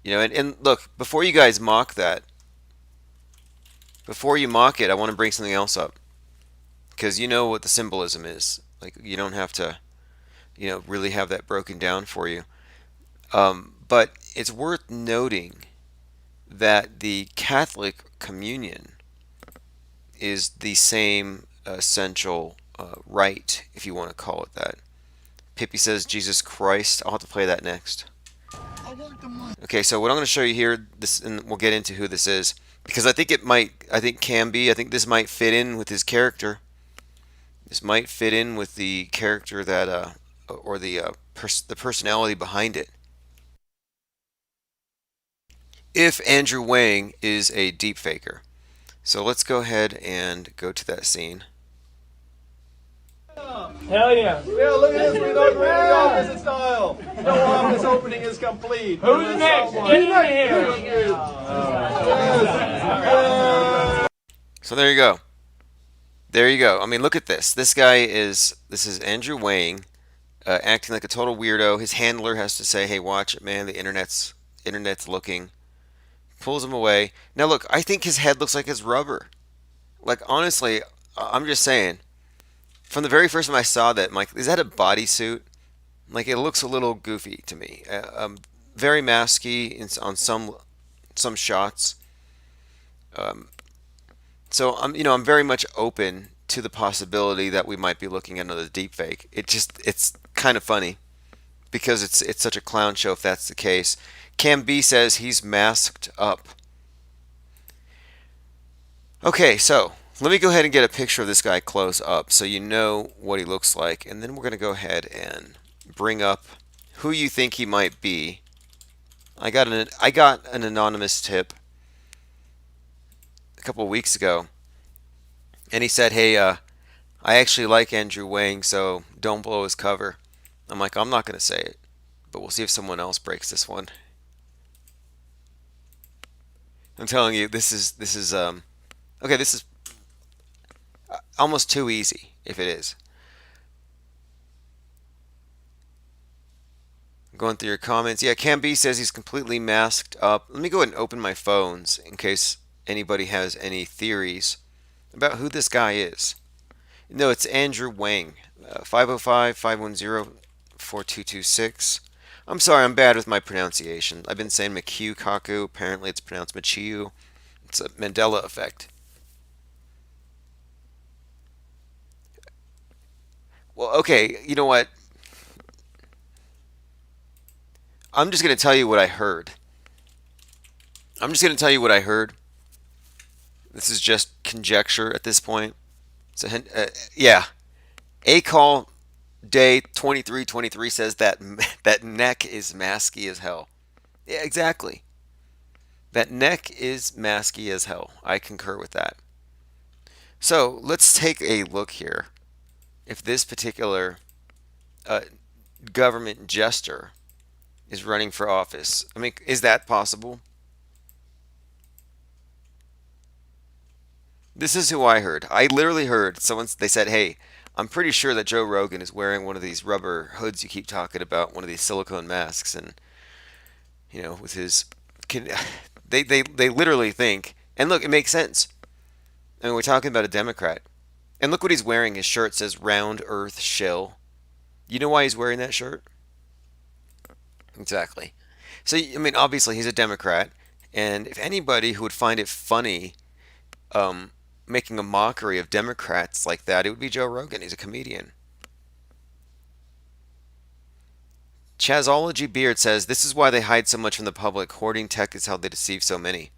And look, before you guys mock that, before you mock it, I want to bring something else up. Because you know what the symbolism is. Like, you don't have to... really have that broken down for you. But it's worth noting that the Catholic communion is the same essential rite, if you want to call it that. Pippi says Jesus Christ. I'll have to play that next. Okay, so what I'm going to show you here, and we'll get into who this is, because I think this might fit in with his character. This might fit in with the character that or the personality behind it. If Andrew Wang is a deep faker. So let's go ahead and go to that scene. Hell yeah. Yeah, look at this. We know visit style. No office opening is complete. Who's next? Get in here. So there you go. There you go. I mean, look at this. This is Andrew Wang. Acting like a total weirdo. His handler has to say, hey, watch it, man. The internet's looking. Pulls him away. Now, look, I think his head looks like it's rubber. Like, honestly, I'm just saying. From the very first time I saw that, I'm like, is that a bodysuit? Like, it looks a little goofy to me. Very masky on some shots. So, I'm very much open to the possibility that we might be looking at another deepfake. It's kind of funny because it's such a clown show if that's the case. Cam B says he's masked up. Okay, so let me go ahead and get a picture of this guy close up so you know what he looks like, and then we're going to go ahead and bring up who you think he might be I got an anonymous tip a couple of weeks ago, and he said, "Hey, I actually like Andrew Wang, so don't blow his cover." I'm like, I'm not going to say it, but we'll see if someone else breaks this one. I'm telling you, this is okay. This is almost too easy if it is. Going through your comments. Yeah, Cam B says he's completely masked up. Let me go ahead and open my phones in case anybody has any theories about who this guy is. No, it's Andrew Wang. 505-510-4226. I'm sorry, I'm bad with my pronunciation. I've been saying McHugh Kaku. Apparently it's pronounced Machiu. It's a Mandela effect. Well, okay, you know what? I'm just going to tell you what I heard. This is just conjecture at this point. So, yeah. A-Call Day 2323 says that that neck is masky as hell. Yeah, exactly. That neck is masky as hell. I concur with that. So, let's take a look here. If this particular government jester is running for office. I mean, is that possible? This is who I heard. I literally heard someone, they said, hey, I'm pretty sure that Joe Rogan is wearing one of these rubber hoods you keep talking about, one of these silicone masks, and, you know, with his, they literally think, and look, it makes sense. I mean, we're talking about a Democrat. And look what he's wearing. His shirt says Round Earth Shill. You know why he's wearing that shirt? Exactly. So, I mean, obviously he's a Democrat, and if anybody who would find it funny making a mockery of Democrats like that, it would be Joe Rogan. He's a comedian. Chazology Beard says, this is why they hide so much from the public. Hoarding tech is how they deceive so many.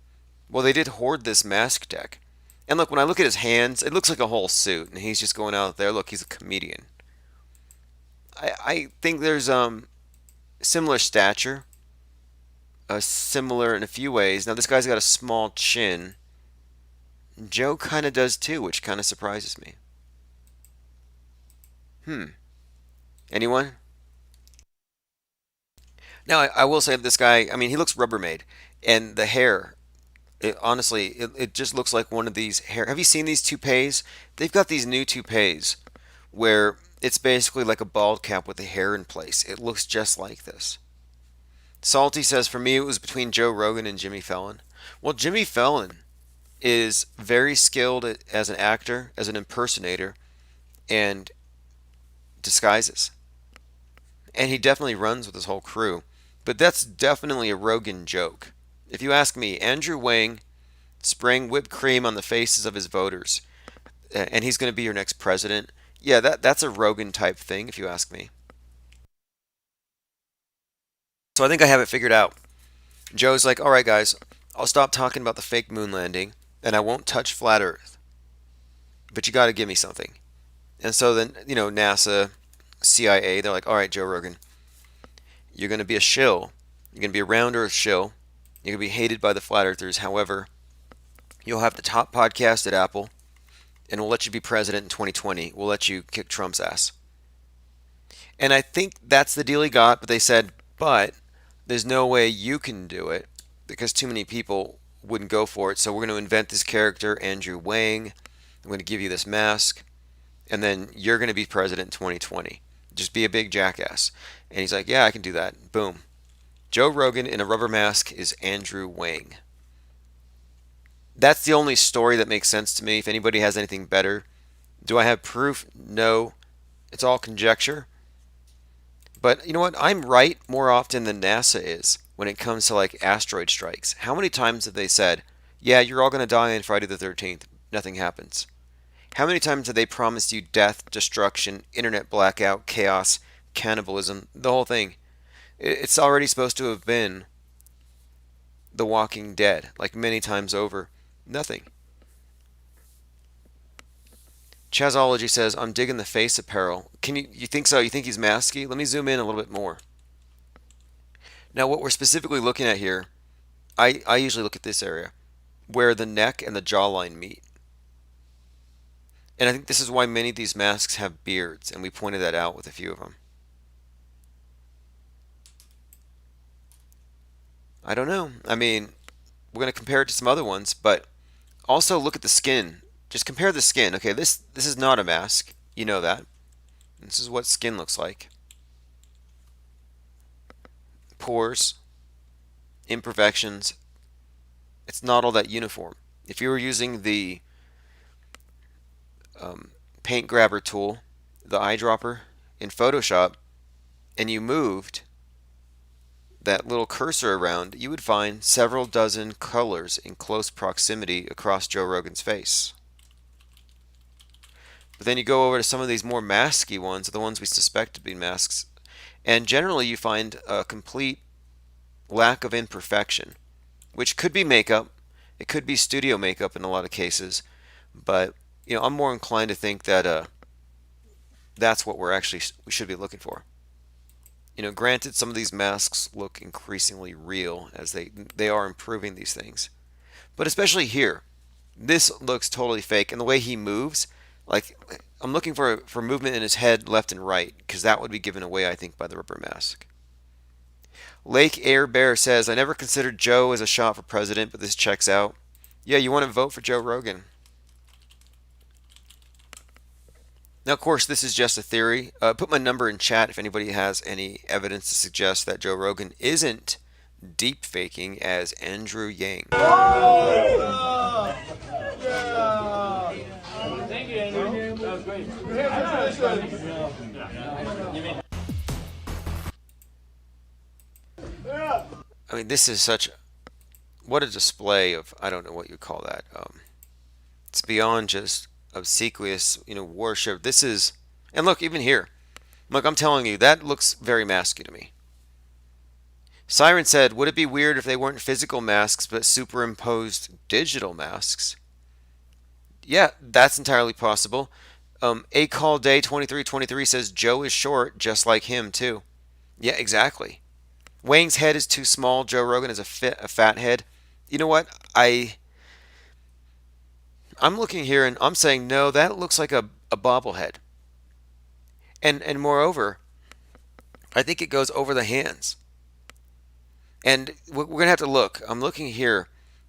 Well, they did hoard this mask tech. And look, when I look at his hands, it looks like a whole suit, and he's just going out there. Look, he's a comedian. I think there's similar stature, similar in a few ways. Now this guy's got a small chin. Joe kind of does too, which kind of surprises me. Anyone? Now I will say this guy, I mean, he looks Rubbermaid, and the hair, honestly, it just looks like one of these hair. Have you seen these toupees? They've got these new toupees where it's basically like a bald cap with the hair in place. It looks just like this. Salty says, for me, it was between Joe Rogan and Jimmy Fallon. Well, Jimmy Fallon is very skilled as an actor, as an impersonator, and disguises. And he definitely runs with his whole crew. But that's definitely a Rogan joke. If you ask me, Andrew Wang spraying whipped cream on the faces of his voters, and he's going to be your next president. Yeah, that's a Rogan type thing, if you ask me. So I think I have it figured out. Joe's like, all right, guys, I'll stop talking about the fake moon landing, and I won't touch flat Earth. But you got to give me something. And so then, you know, NASA, CIA, they're like, all right, Joe Rogan, you're going to be a shill. You're going to be a round Earth shill. You're going to be hated by the flat earthers. However, you'll have the top podcast at Apple, and we'll let you be president in 2020. We'll let you kick Trump's ass. And I think that's the deal he got, but they said, but there's no way you can do it because too many people wouldn't go for it. So we're going to invent this character, Andrew Wang. I'm going to give you this mask, and then you're going to be president in 2020. Just be a big jackass. And he's like, yeah, I can do that. Boom. Joe Rogan in a rubber mask is Andrew Wang. That's the only story that makes sense to me. If anybody has anything better, do I have proof? No. It's all conjecture. But you know what? I'm right more often than NASA is when it comes to like asteroid strikes. How many times have they said, yeah, you're all going to die on Friday the 13th. Nothing happens. How many times have they promised you death, destruction, internet blackout, chaos, cannibalism, the whole thing? It's already supposed to have been The Walking Dead, like many times over. Nothing. Chazology says, I'm digging the face apparel. You think so? You think he's masky? Let me zoom in a little bit more. Now, what we're specifically looking at here, I usually look at this area where the neck and the jawline meet. And I think this is why many of these masks have beards, and we pointed that out with a few of them. I don't know. I mean, we're going to compare it to some other ones, but also look at the skin. Just compare the skin. Okay, this is not a mask. You know that. This is what skin looks like. Pores, imperfections. It's not all that uniform. If you were using the paint grabber tool, the eyedropper in Photoshop, and you moved that little cursor around, you would find several dozen colors in close proximity across Joe Rogan's face. But then you go over to some of these more masky ones, the ones we suspect to be masks, and generally you find a complete lack of imperfection, which could be makeup. It could be studio makeup in a lot of cases, but I'm more inclined to think that that's what we should be looking for. Granted, some of these masks look increasingly real as they are improving these things, but especially here, this looks totally fake. And the way he moves, like, I'm looking for movement in his head left and right, because that would be given away, I think, by the rubber mask. Lake Air Bear says, I never considered Joe as a shot for president, but this checks out. Yeah, you want to vote for Joe Rogan. Now, of course, this is just a theory. Put my number in chat if anybody has any evidence to suggest that Joe Rogan isn't deep faking as Andrew Yang. Thank you, Andrew. That was great. I mean, this is what a display of, I don't know what you call that. It's beyond just obsequious, worship. This is, and look, even here, look, I'm telling you, that looks very masky to me. Siren said, would it be weird if they weren't physical masks but superimposed digital masks? Yeah, that's entirely possible. A Call Day 2323 says Joe is short, just like him too. Yeah, exactly. Wang's head is too small. Joe Rogan has a fat head. You know what? I'm looking here and I'm saying, no, that looks like a bobblehead. And moreover, I think it goes over the hands. And we're going to have to look. I'm looking here.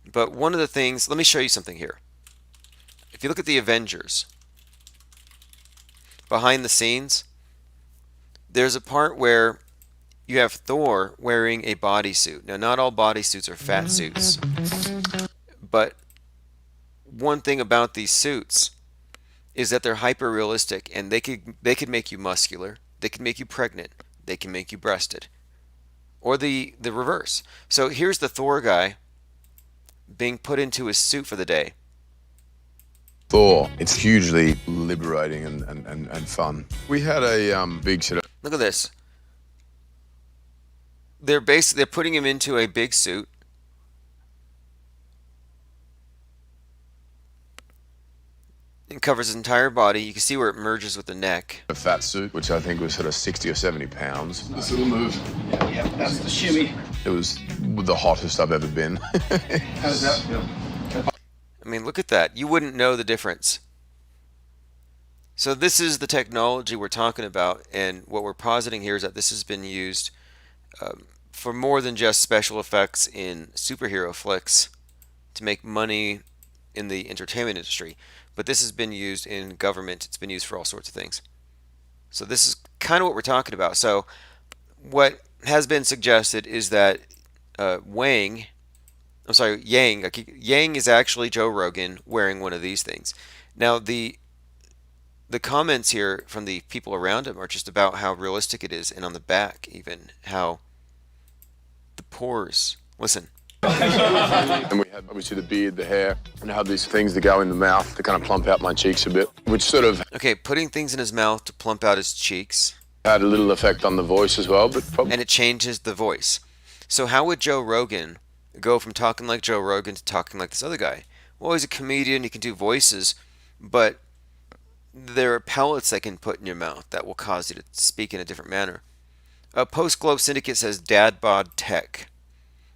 But one of the things, let me show you something here. If you look at the Avengers, behind the scenes, there's a part where you have Thor wearing a bodysuit. Now, not all bodysuits are fat suits. But one thing about these suits is that they're hyper realistic, and they could make you muscular, they could make you pregnant, they can make you breasted, or the reverse. So here's the Thor guy being put into his suit for the day. Thor, it's hugely liberating and fun. We had a big sort of, look at this. They're putting him into a big suit. It covers his entire body. You can see where it merges with the neck. a fat suit, which I think was sort of 60 or 70 pounds. This little move. Yeah, that's the shimmy. It was the hottest I've ever been. How does that feel? I mean, look at that. You wouldn't know the difference. So this is the technology we're talking about, and what we're positing here is that this has been used for more than just special effects in superhero flicks to make money in the entertainment industry, but this has been used in government. It's been used for all sorts of things. So this is kind of what we're talking about. So what has been suggested is that Yang is actually Joe Rogan wearing one of these things. Now the comments here from the people around him are just about how realistic it is, and on the back even how the pores. Listen. And we had obviously the beard, the hair, and I had these things that go in the mouth to kind of plump out my cheeks a bit, which sort of Okay, putting things in his mouth to plump out his cheeks. had a little effect on the voice as well, but probably And it changes the voice. So how would Joe Rogan go from talking like Joe Rogan to talking like this other guy? Well, he's a comedian, he can do voices, but there are pellets they can put in your mouth that will cause you to speak in a different manner. Post Globe Syndicate says Dad Bod Tech.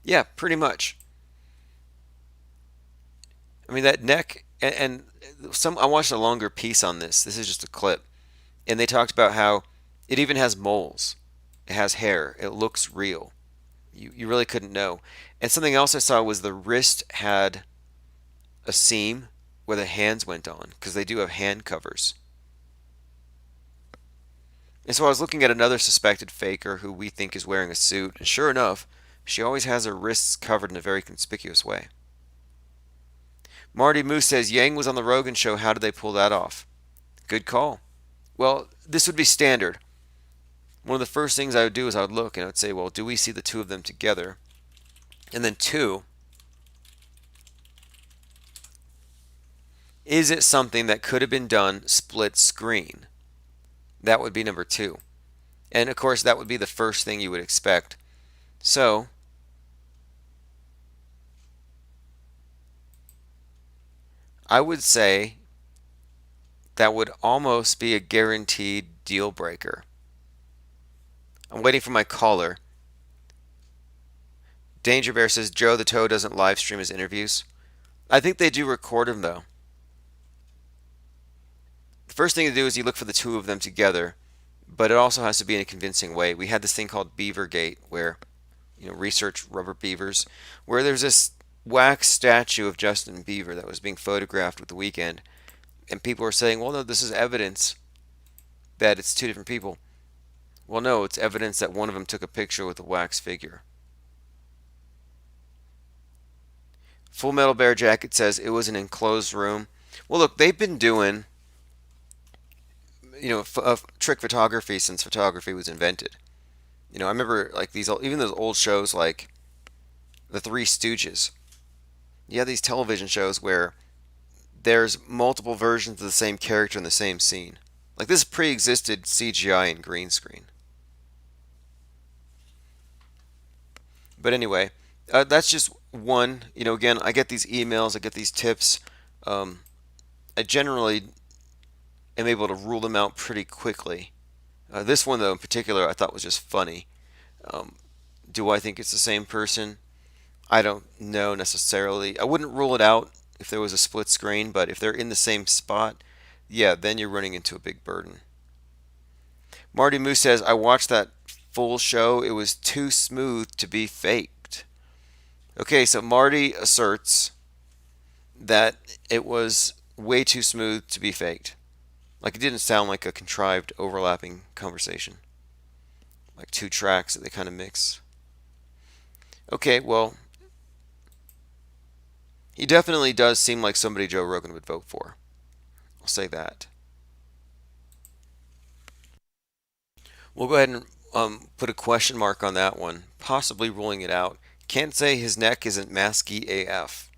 Yeah, pretty much. I mean, that neck, and I watched a longer piece on this. This is just a clip. And they talked about how it even has moles. It has hair. It looks real. You really couldn't know. And something else I saw was the wrist had a seam where the hands went on, because they do have hand covers. And so I was looking at another suspected faker who we think is wearing a suit, and sure enough, she always has her wrists covered in a very conspicuous way. Marty Moose says, Yang was on the Rogan show. How did they pull that off? Good call. Well, this would be standard. One of the first things I would do is I would look and I would say, well, do we see the two of them together? And then two, is it something that could have been done split screen? That would be number two. And of course, that would be the first thing you would expect. So, I would say that would almost be a guaranteed deal breaker. I'm waiting for my caller. Danger Bear says Joe the Toe doesn't live stream his interviews. I think they do record them though. The first thing to do is you look for the two of them together, but it also has to be in a convincing way. We had this thing called Beavergate where, research rubber beavers, where there's this wax statue of Justin Bieber that was being photographed with The Weeknd, and people were saying, well, no, this is evidence that it's two different people. Well, no, it's evidence that one of them took a picture with a wax figure. Full Metal Bear Jacket says it was an enclosed room. Well, look, they've been doing, trick photography since photography was invented. I remember like even those old shows like The Three Stooges. You have these television shows where there's multiple versions of the same character in the same scene. Like this pre-existed CGI and green screen. But anyway, that's just one. Again, I get these emails, I get these tips. I generally am able to rule them out pretty quickly. This one, though, in particular, I thought was just funny. Do I think it's the same person? I don't know necessarily. I wouldn't rule it out if there was a split screen, but if they're in the same spot, yeah, then you're running into a big burden. Marty Moose says, I watched that full show. It was too smooth to be faked. Okay, so Marty asserts that it was way too smooth to be faked. Like it didn't sound like a contrived overlapping conversation. Like two tracks that they kind of mix. Okay, well, he definitely does seem like somebody Joe Rogan would vote for. I'll say that. We'll go ahead and put a question mark on that one, possibly ruling it out. Can't say his neck isn't masky AF.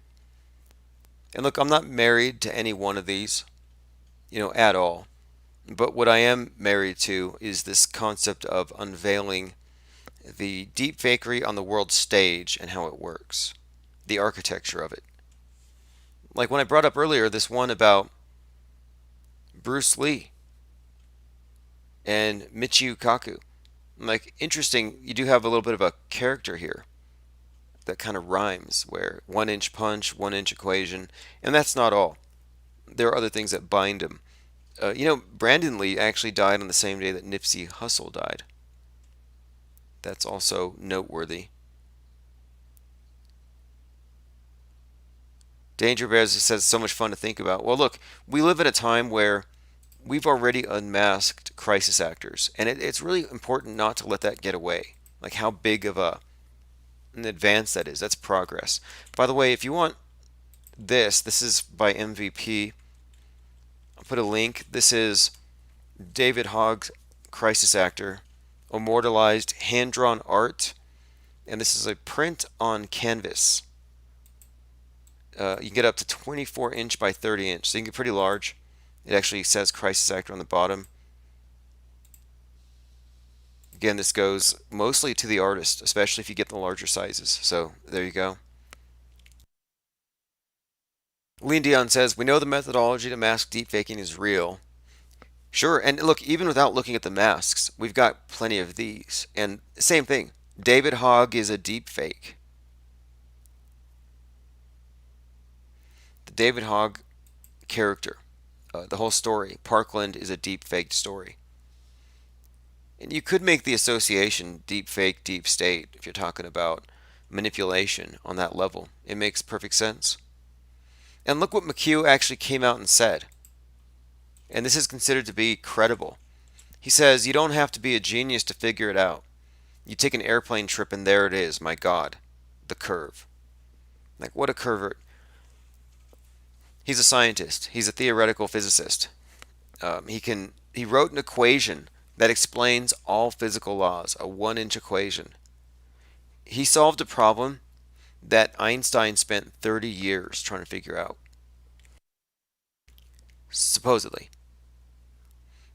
And look, I'm not married to any one of these, at all. But what I am married to is this concept of unveiling the deep fakery on the world stage and how it works, the architecture of it. Like when I brought up earlier this one about Bruce Lee and Michio Kaku. Like, interesting, you do have a little bit of a character here that kind of rhymes, where 1-inch punch, 1-inch equation, and that's not all. There are other things that bind him. Brandon Lee actually died on the same day that Nipsey Hussle died. That's also noteworthy. Danger Bears says so much fun to think about. Well, look, we live at a time where we've already unmasked crisis actors, and it's really important not to let that get away. Like how big of an advance that is. That's progress. By the way, if you want this is by MVP. I'll put a link. This is David Hogg's crisis actor, immortalized hand-drawn art, and this is a print on canvas. You can get up to 24 inch by 30 inch, so you can get pretty large. It actually says crisis actor on the bottom. Again, this goes mostly to the artist, especially if you get the larger sizes. So there you go. Lean Dion says, we know the methodology to mask deepfaking is real. Sure, and look, even without looking at the masks, we've got plenty of these. And same thing, David Hogg is a deep fake. The David Hogg character, the whole story, Parkland is a deep faked story. And you could make the association deep fake, deep state if you're talking about manipulation on that level. It makes perfect sense. And look what McHugh actually came out and said. And this is considered to be credible. He says, you don't have to be a genius to figure it out. You take an airplane trip and there it is, my God, the curve. Like, what a curve. He's a scientist. He's a theoretical physicist. He wrote an equation that explains all physical laws, a 1-inch equation. He solved a problem that Einstein spent 30 years trying to figure out. Supposedly.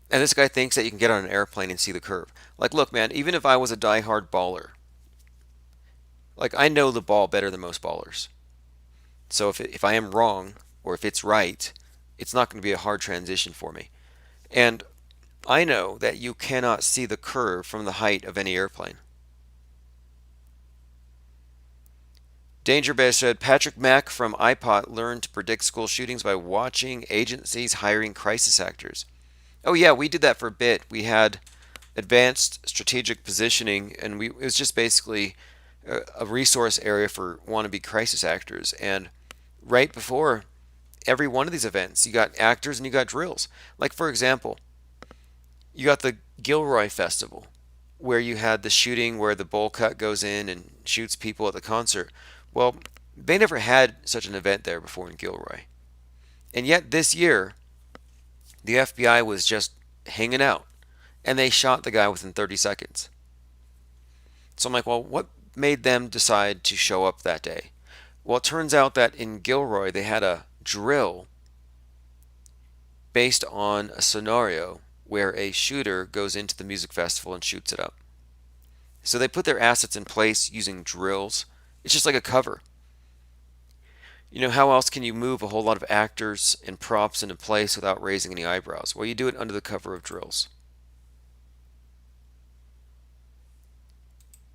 And this guy thinks that you can get on an airplane and see the curve. Like, look, man, even if I was a diehard baller, like, I know the ball better than most ballers. So if I am wrong, or if it's right, it's not going to be a hard transition for me. And I know that you cannot see the curve from the height of any airplane. Danger Bear said, Patrick Mack from iPod learned to predict school shootings by watching agencies hiring crisis actors. Oh yeah, we did that for a bit. We had advanced strategic positioning, and it was just basically a resource area for wannabe crisis actors. And right before every one of these events, you got actors and you got drills. Like, for example, you got the Gilroy Festival, where you had the shooting where the bowl cut goes in and shoots people at the concert. Well, they never had such an event there before in Gilroy. And yet this year, the FBI was just hanging out, and they shot the guy within 30 seconds. So I'm like, well, what made them decide to show up that day? Well, it turns out that in Gilroy, they had a drill based on a scenario where a shooter goes into the music festival and shoots it up. So they put their assets in place using drills. It's just like a cover. You know, how else can you move a whole lot of actors and props into place without raising any eyebrows? Well, you do it under the cover of drills.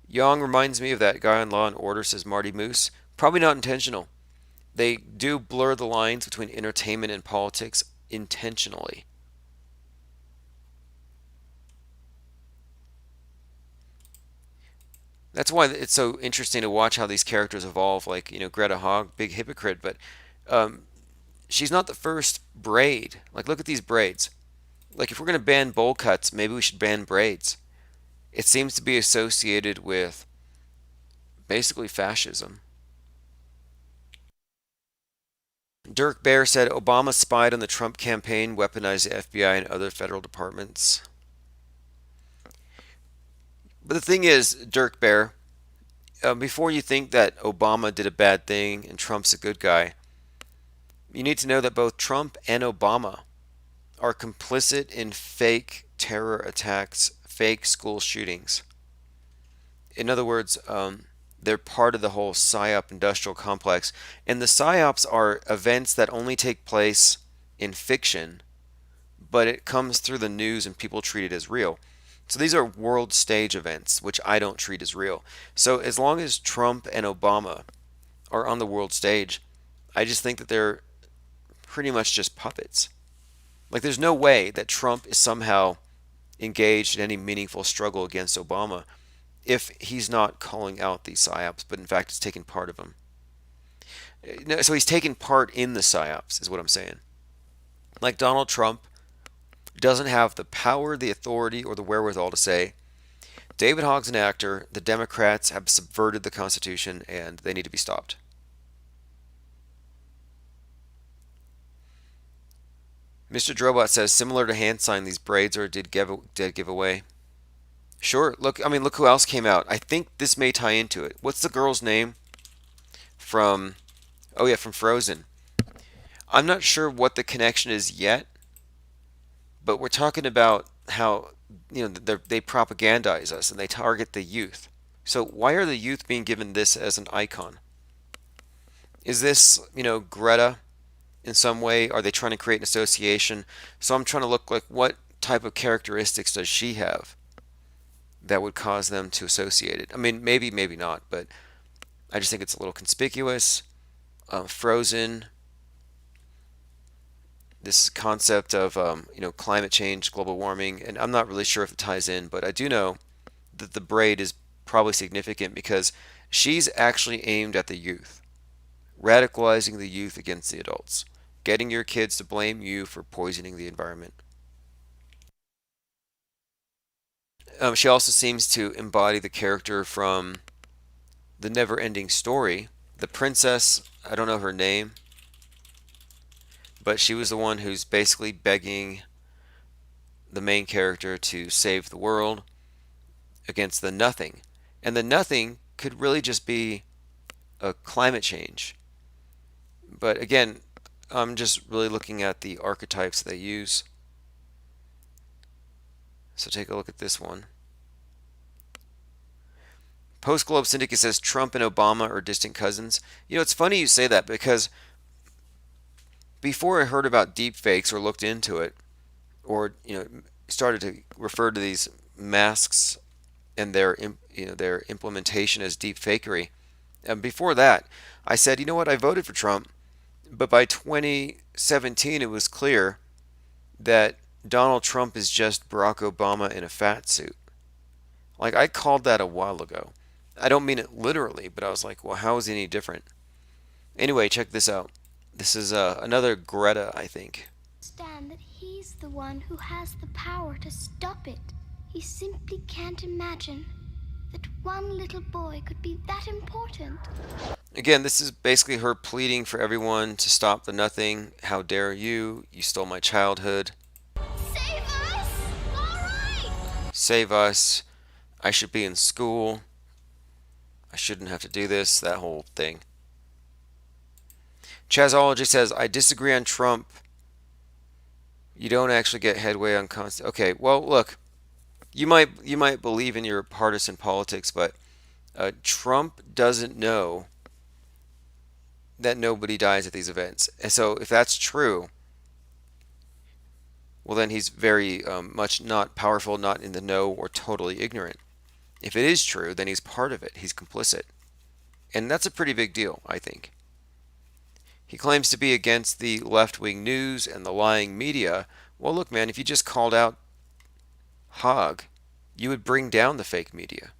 Young reminds me of that guy on Law and Order, says Marty Moose. Probably not intentional. They do blur the lines between entertainment and politics intentionally. That's why it's so interesting to watch how these characters evolve. Like, you know, Greta Hogg, big hypocrite, but she's not the first braid. Like, look at these braids. Like, if we're going to ban bowl cuts, maybe we should ban braids. It seems to be associated with basically fascism. Dirk Baer said Obama spied on the Trump campaign, weaponized the FBI and other federal departments. But the thing is, Dirk Baer, before you think that Obama did a bad thing and Trump's a good guy, you need to know that both Trump and Obama are complicit in fake terror attacks, fake school shootings. In other words, they're part of the whole PSYOP industrial complex. And the PSYOPs are events that only take place in fiction, but it comes through the news and people treat it as real. So these are world stage events, which I don't treat as real. So as long as Trump and Obama are on the world stage, I just think that they're pretty much just puppets. Like, there's no way that Trump is somehow engaged in any meaningful struggle against Obama if he's not calling out these PSYOPs, but in fact is taking part of them. So he's taking part in the PSYOPs, is what I'm saying. Like, Donald Trump doesn't have the power, the authority, or the wherewithal to say, David Hogg's an actor, the Democrats have subverted the Constitution, and they need to be stopped. Mr. Drobot says, similar to hand sign, these braids are a dead giveaway. Sure, look who else came out. I think this may tie into it. What's the girl's name from Frozen? I'm not sure what the connection is yet, but we're talking about how, you know, they propagandize us and they target the youth. So why are the youth being given this as an icon? Is this, you know, Greta in some way? Are they trying to create an association? So I'm trying to look like, what type of characteristics does she have that would cause them to associate it? I mean, maybe, maybe not, but I just think it's a little conspicuous. Frozen. This concept of climate change, global warming, and I'm not really sure if it ties in, but I do know that the braid is probably significant because she's actually aimed at the youth, radicalizing the youth against the adults, getting your kids to blame you for poisoning the environment. She also seems to embody the character from The Never-Ending Story. The princess, I don't know her name, but she was the one who's basically begging the main character to save the world against the nothing. And the nothing could really just be a climate change. But again, I'm just really looking at the archetypes they use. So take a look at this one. Post Globe Syndicate says Trump and Obama are distant cousins. You know, it's funny you say that because before I heard about deep fakes or looked into it, or started to refer to these masks and their implementation as deep fakery, and before that, I said, you know what, I voted for Trump, but by 2017 it was clear that Donald Trump is just Barack Obama in a fat suit. Like, I called that a while ago. I don't mean it literally, but I was like, well, how is he any different? Anyway, check this out. This is another Greta, I think. Understand that he's the one who has the power to stop it. He simply can't imagine that one little boy could be that important. Again, this is basically her pleading for everyone to stop the nothing. How dare you? You stole my childhood. Save us! All right! Save us. I should be in school. I shouldn't have to do this. That whole thing. Chazology says, I disagree on Trump. You don't actually get headway on constant. Okay, well, look, you might believe in your partisan politics, but Trump doesn't know that nobody dies at these events. And so if that's true, well, then he's very much not powerful, not in the know, or totally ignorant. If it is true, then he's part of it. He's complicit. And that's a pretty big deal, I think. He claims to be against the left-wing news and the lying media. Well, look, man, if you just called out Hogg, you would bring down the fake media.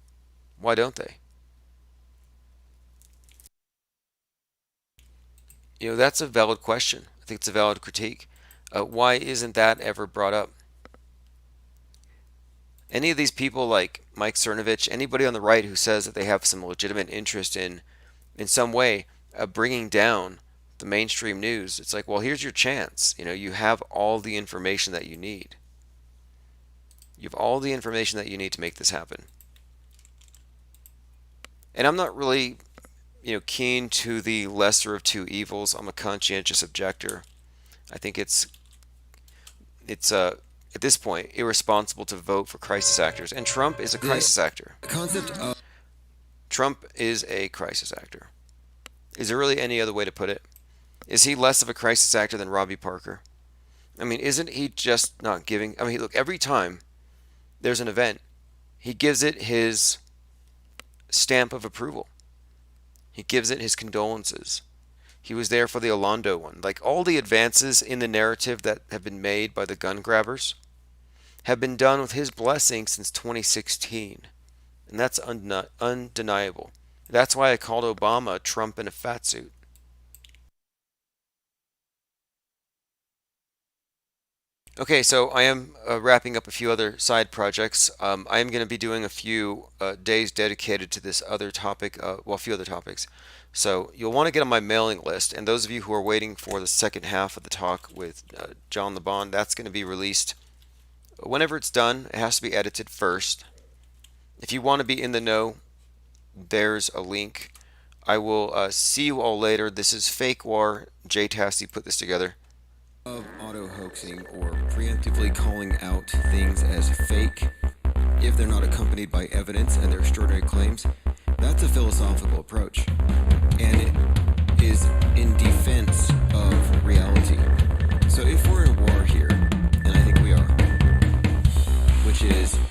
Why don't they? You know, that's a valid question. I think it's a valid critique. Why isn't that ever brought up? Any of these people like Mike Cernovich, anybody on the right who says that they have some legitimate interest in some way bringing down the mainstream news, it's like, well, here's your chance. You know, you have all the information that you need. You have all the information that you need to make this happen. And I'm not really, keen to the lesser of two evils. I'm a conscientious objector. I think it's at this point irresponsible to vote for crisis actors, and Trump is a crisis actor. The concept of Trump is a crisis actor. Is there really any other way to put it? Is he less of a crisis actor than Robbie Parker? I mean, isn't he just not giving? I mean, look, every time there's an event, he gives it his stamp of approval. He gives it his condolences. He was there for the Alondo one. Like, all the advances in the narrative that have been made by the gun grabbers have been done with his blessing since 2016. And that's undeniable. That's why I called Obama Trump in a fat suit. Okay, so I am wrapping up a few other side projects. I am going to be doing a few days dedicated to this other topic, a few other topics. So you'll want to get on my mailing list, and those of you who are waiting for the second half of the talk with John LeBon, that's going to be released whenever it's done. It has to be edited first. If you want to be in the know, there's a link. I will see you all later. This is Fake War. Jay Tasty put this together. Of auto-hoaxing or preemptively calling out things as fake if they're not accompanied by evidence and their extraordinary claims, that's a philosophical approach, and it is in defense of reality. So if we're in a war here, and I think we are, which is